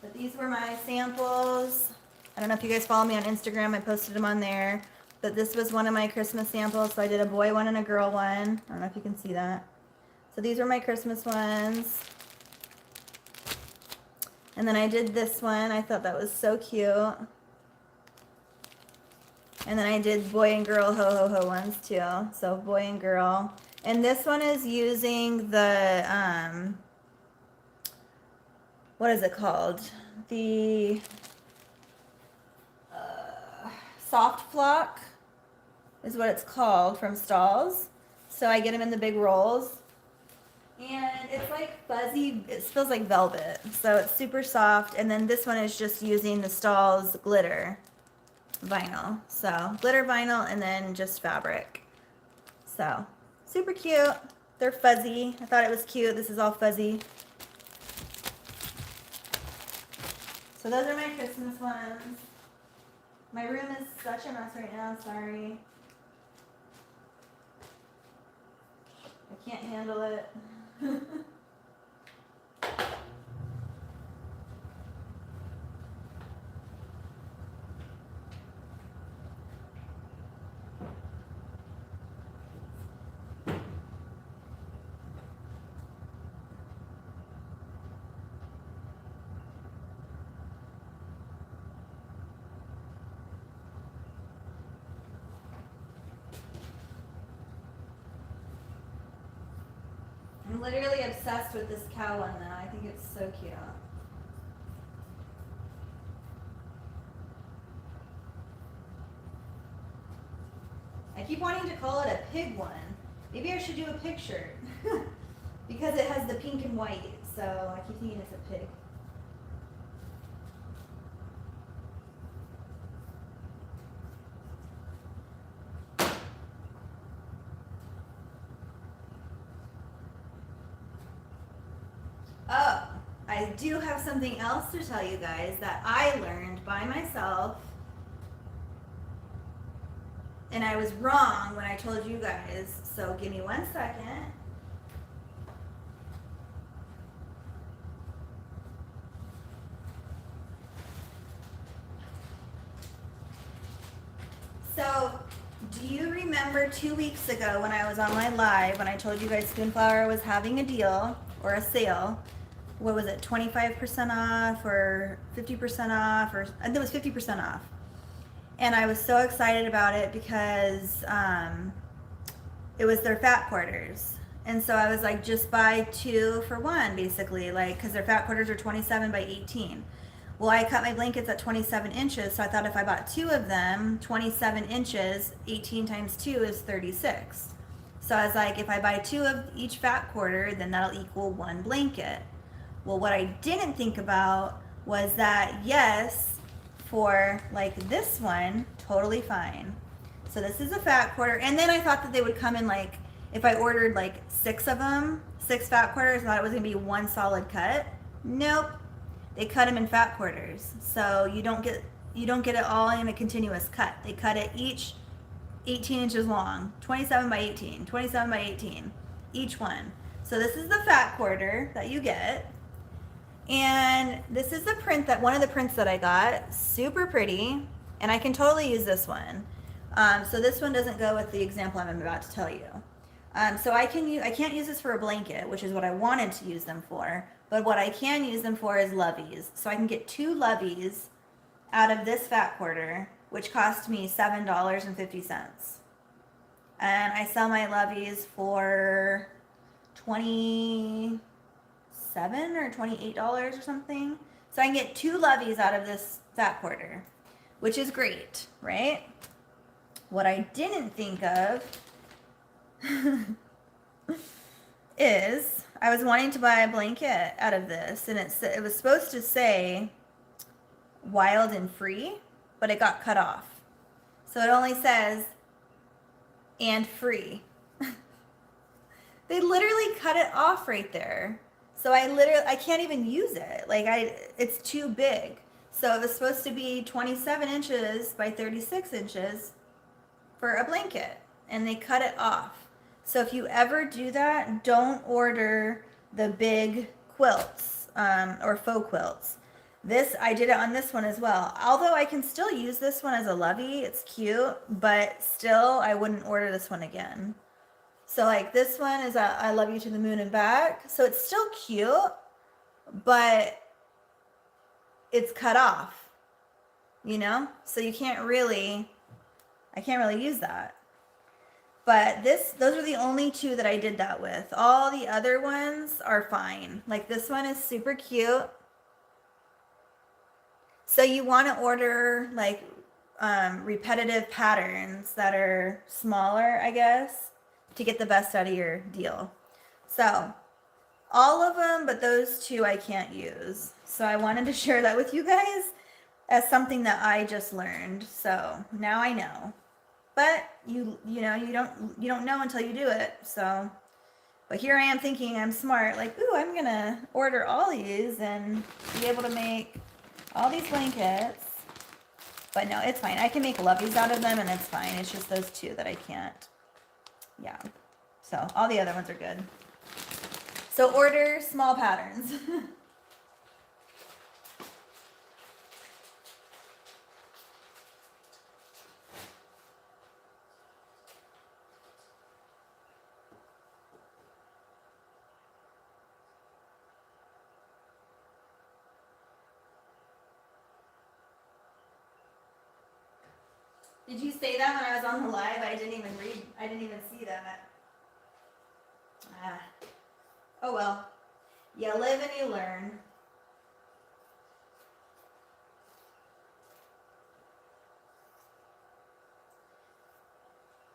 but these were my samples. I don't know if you guys follow me on Instagram. I posted them on there. But this was one of my Christmas samples. So I did a boy one and a girl one. I don't know if you can see that. So these were my Christmas ones. And then I did this one. I thought that was so cute. And then I did boy and girl ho ho ho ones too. So boy and girl. And this one is using the, what is it called? The soft flock is what it's called from Stalls. So I get them in the big rolls. And it's like fuzzy, it feels like velvet. So it's super soft. And then this one is just using the Stalls glitter vinyl. So glitter vinyl and then just fabric. So super cute. They're fuzzy. I thought it was cute. This is all fuzzy. So those are my Christmas ones. My room is such a mess right now. Sorry. I can't handle it. I'm literally obsessed with this cow one now. I think it's so cute. I keep wanting to call it a pig one. Maybe I should do a pig shirt because it has the pink and white. So I keep thinking it's a pig. Oh, I do have something else to tell you guys that I learned by myself. And I was wrong when I told you guys. So give me 1 second. So, do you remember 2 weeks ago when I was on my live, when I told you guys Spoonflower was having a deal or a sale? What was it, 25% off or 50% off? Or I think it was 50% off. And I was so excited about it because it was their fat quarters. And so I was like, just buy 2 for 1, basically, like, because their fat quarters are 27 by 18. Well, I cut my blankets at 27 inches, so I thought if I bought 2 of them, 27 inches, 18 times 2 is 36. So I was like, if I buy 2 of each fat quarter, then that'll equal 1 blanket. Well, what I didn't think about was that, yes, for like this one, totally fine. So this is a fat quarter. And then I thought that they would come in like, if I ordered like 6 of them, 6 fat quarters, I thought it was gonna be 1 solid cut. Nope. They cut them in fat quarters. So you don't get it all in a continuous cut. They cut it each 18 inches long, 27 by 18, 27 by 18, each one. So this is the fat quarter that you get. And this is the print that, one of the prints that I got, super pretty, and I can totally use this one. So this one doesn't go with the example I'm about to tell you. So I can't use this for a blanket, which is what I wanted to use them for. But what I can use them for is Loveys. So I can get 2 Loveys out of this fat quarter, which cost me $7.50. And I sell my Loveys for $27 or $28 or something. So I can get 2 Loveys out of this fat quarter, which is great, right? What I didn't think of is I was wanting to buy a blanket out of this, and it was supposed to say wild and free, but it got cut off. So it only says and free. They literally cut it off right there. So I can't even use it. Like it's too big. So it was supposed to be 27 inches by 36 inches for a blanket, and they cut it off. So if you ever do that, don't order the big quilts or faux quilts. I did it on this one as well. Although I can still use this one as a lovey, it's cute, but still I wouldn't order this one again. So like this one is I love you to the moon and back. So it's still cute, but it's cut off, you know? So I can't really use that. But those are the only 2 that I did that with. All the other ones are fine. Like this one is super cute. So you want to order like repetitive patterns that are smaller, I guess, to get the best out of your deal. So all of them, but those 2 I can't use. So I wanted to share that with you guys as something that I just learned. So now I know. But you don't know until you do it. So, but here I am thinking I'm smart, like, ooh, I'm gonna order all these and be able to make all these blankets. But no, it's fine. I can make loveys out of them, and it's fine. It's just those 2 that I can't. Yeah. So all the other ones are good. So order small patterns. Did you say that when I was on the live? I didn't even see that. Oh well. You live and you learn.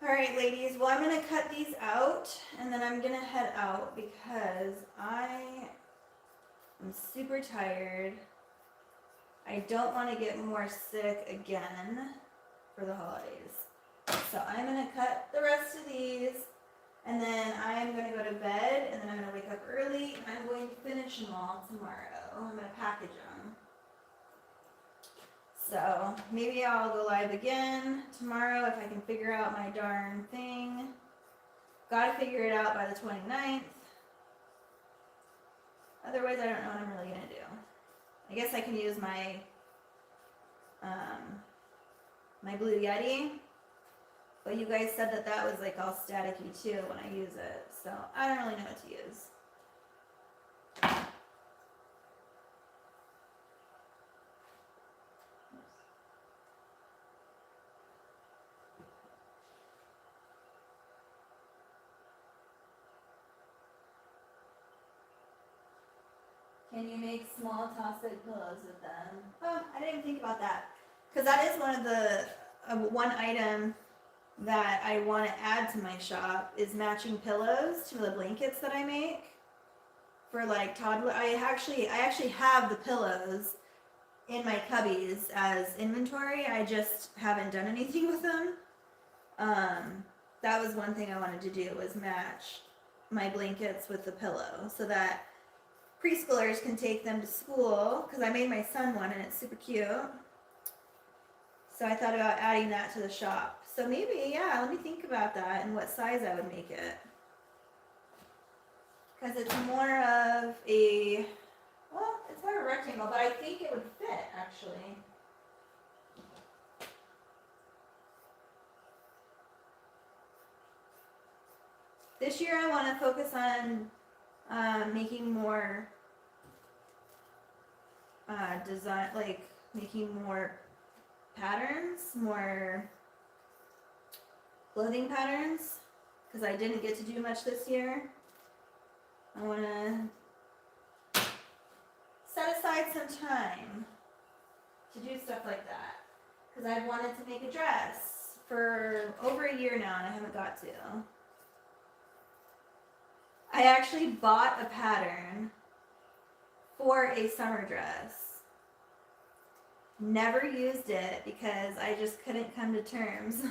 All right, ladies. Well, I'm going to cut these out, and then I'm going to head out because I am super tired. I don't want to get more sick again for the holidays. So I'm going to cut the rest of these, and then I'm going to go to bed, and then I'm going to wake up early, and I'm going to finish them all tomorrow. I'm going to package them. So maybe I'll go live again tomorrow if I can figure out my darn thing. Gotta figure it out by the 29th. Otherwise, I don't know what I'm really going to do. I guess I can use my my Blue Yeti, but you guys said that was like all staticky too when I use it, so I don't really know what to use. Can you make small toss-it pillows with them? Oh, I didn't even think about that. Because that is one of the, one item that I want to add to my shop is matching pillows to the blankets that I make for like toddler. I actually have the pillows in my cubbies as inventory. I just haven't done anything with them. That was one thing I wanted to do, was match my blankets with the pillow so that preschoolers can take them to school, because I made my son one and it's super cute. So I thought about adding that to the shop. So maybe, yeah, let me think about that and what size I would make it. Because it's more of a, well, it's more of a rectangle, but I think it would fit, actually. This year I want to focus on making more design, like making more patterns, more clothing patterns, because I didn't get to do much this year. I want to set aside some time to do stuff like that, because I've wanted to make a dress for over a year now and I haven't got to. I actually bought a pattern for a summer dress. Never used it because I just couldn't come to terms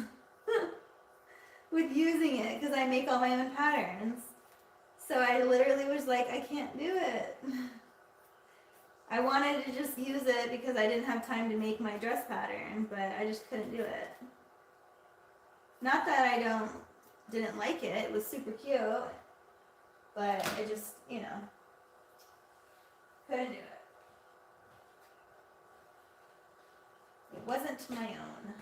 with using it because I make all my own patterns. So I literally was like, I can't do it. I wanted to just use it because I didn't have time to make my dress pattern, but I just couldn't do it. Not that I didn't like it, it was super cute, but I just, you know, couldn't do it. It wasn't my own.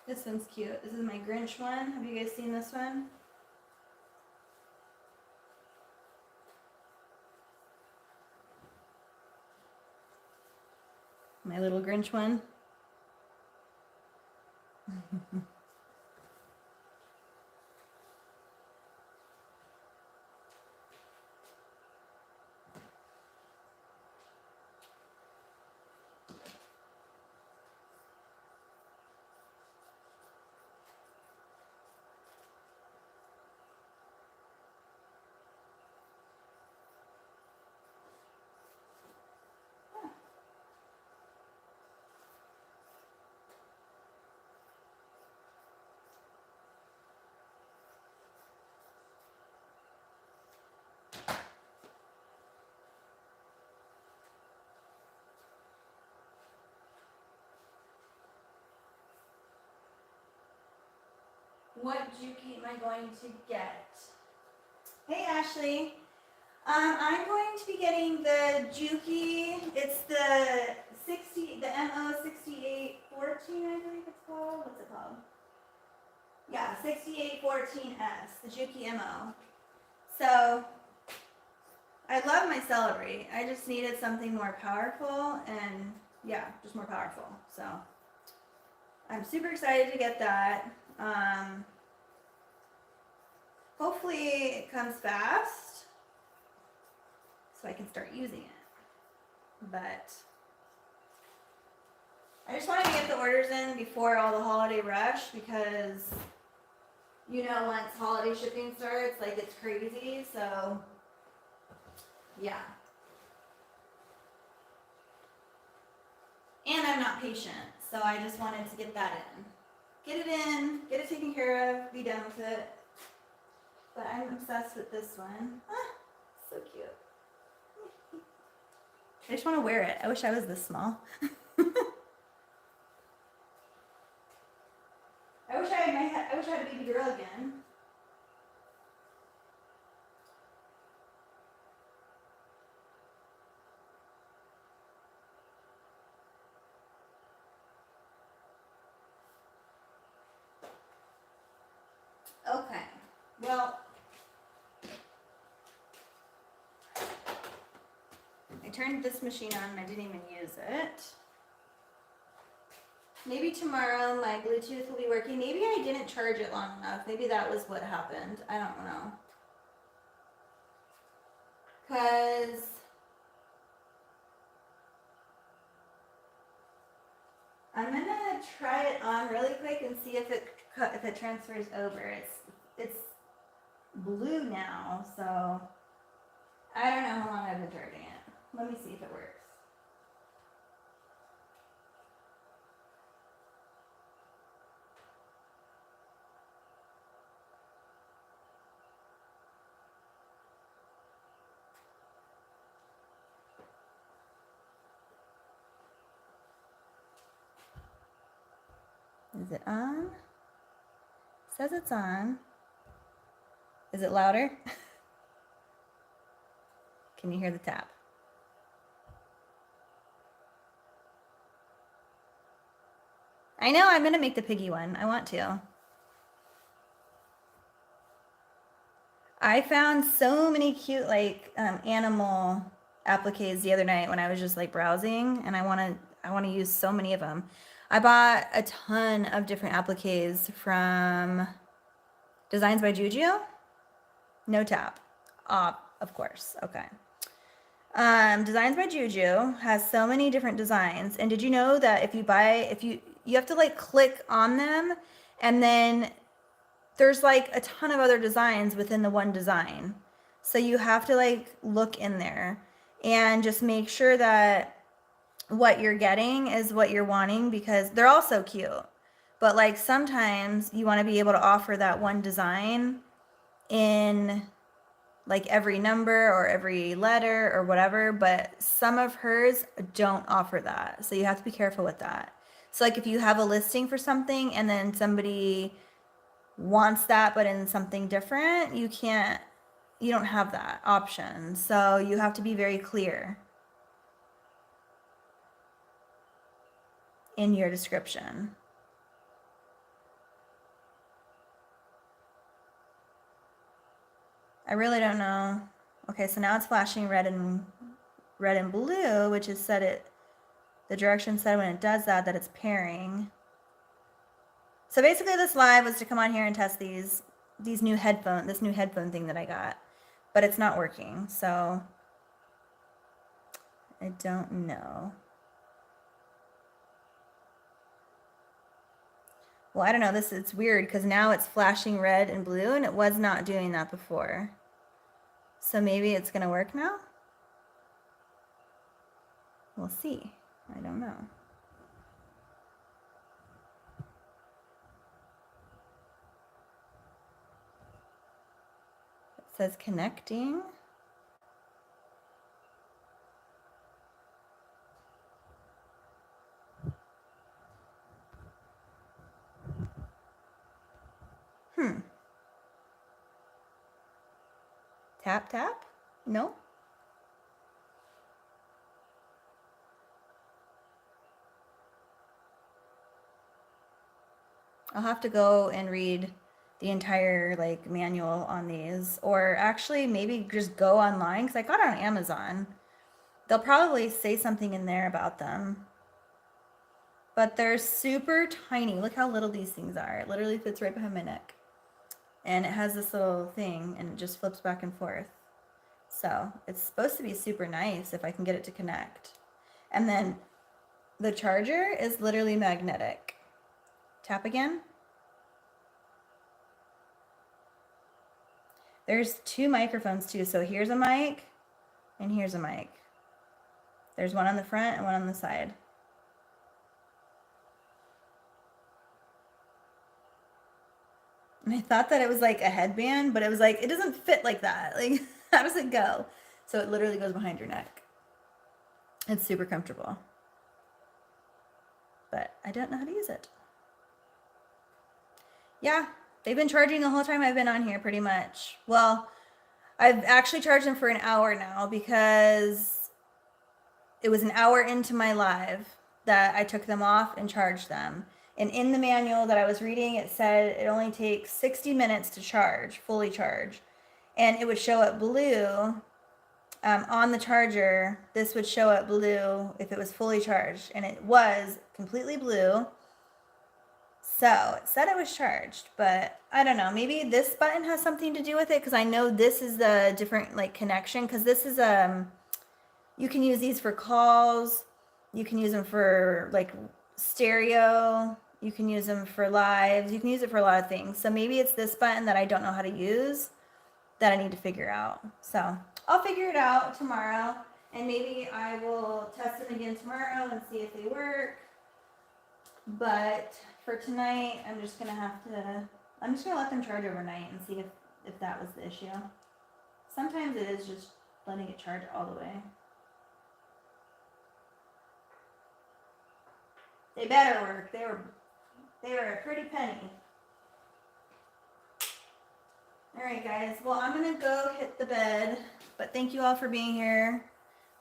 This one's cute. This is my Grinch one. Have you guys seen this one? My little Grinch one. What Juki am I going to get? Hey Ashley, I'm going to be getting the Juki. It's the MO 6814, I believe it's called. What's it called? Yeah, 6814S, the Juki MO. So I love my celery. I just needed something more powerful, and yeah, just more powerful. So I'm super excited to get that. Hopefully it comes fast so I can start using it. But I just wanted to get the orders in before all the holiday rush, because you know, once holiday shipping starts, like, it's crazy. So yeah. And I'm not patient, so I just wanted to get that in. Get it in, get it taken care of, be done with it. But I'm obsessed with this one. Ah, so cute. I just want to wear it. I wish I was this small. I wish I had a baby girl again. Okay, well, I turned this machine on and I didn't even use it. Maybe tomorrow my Bluetooth will be working. Maybe I didn't charge it long enough. Maybe that was what happened. I don't know. Because I'm gonna try it on really quick and see if it transfers over. It's blue now, so I don't know how long I've been charging it. Let me see if it works. Is it on? It says it's on. Is it louder? Can you hear the tap? I know, I'm gonna make the piggy one. I want to. I found so many cute like animal appliques the other night when I was just like browsing, and I want to use so many of them. I bought a ton of different appliques from Designs by Juju. No tap. Of course. Okay. Designs by Juju has so many different designs. And did you know that if you have to like click on them, and then there's like a ton of other designs within the one design. So you have to like look in there and just make sure that what you're getting is what you're wanting, because they're all so cute. But like sometimes you want to be able to offer that one design in like every number or every letter or whatever, but some of hers don't offer that. So you have to be careful with that. So like if you have a listing for something and then somebody wants that but in something different, you don't have that option. So you have to be very clear in your description. I really don't know. Okay, so now it's flashing red and blue, which is the direction said when it does that it's pairing. So basically this live was to come on here and test this new headphone thing that I got, but it's not working. So I don't know. Well, I don't know. It's weird because now it's flashing red and blue, and it was not doing that before. So maybe it's going to work now? We'll see. I don't know. It says connecting. Tap, tap? No? I'll have to go and read the entire like manual on these, or actually maybe just go online because I got it on Amazon. They'll probably say something in there about them. But they're super tiny. Look how little these things are. It literally fits right behind my neck. And it has this little thing and it just flips back and forth. So it's supposed to be super nice if I can get it to connect. And then the charger is literally magnetic. Tap again. There's two microphones too. So here's a mic and here's a mic. There's one on the front and one on the side. And I thought that it was like a headband, but it was like, it doesn't fit like that. Like, how does it go? So it literally goes behind your neck. It's super comfortable. But I don't know how to use it. Yeah, they've been charging the whole time I've been on here pretty much. Well, I've actually charged them for an hour now because it was an hour into my live that I took them off and charged them. And in the manual that I was reading, it said it only takes 60 minutes to charge, fully charge. And it would show up blue on the charger. This would show up blue if it was fully charged. And it was completely blue. So it said it was charged, but I don't know. Maybe this button has something to do with it because I know this is the different like connection, because this is you can use these for calls. You can use them for like stereo. You can use them for lives. You can use it for a lot of things. So maybe it's this button that I don't know how to use that I need to figure out. So I'll figure it out tomorrow, and maybe I will test them again tomorrow and see if they work. But for tonight, I'm just gonna let them charge overnight and see if that was the issue. Sometimes it is just letting it charge all the way. They better work. They were They were a pretty penny. Alright guys, well I'm gonna go hit the bed, but thank you all for being here.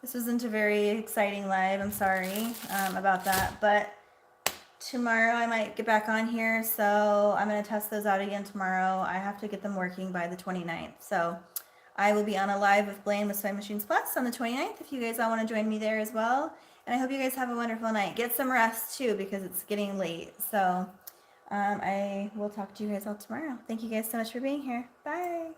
This wasn't a very exciting live, I'm sorry about that, but tomorrow I might get back on here, so I'm going to test those out again tomorrow. I have to get them working by the 29th, so I will be on a live with Blaine with Sewing Machines Plus on the 29th if you guys all want to join me there as well. And I hope you guys have a wonderful night. Get some rest too because it's getting late, so I will talk to you guys all tomorrow. Thank you guys so much for being here. Bye!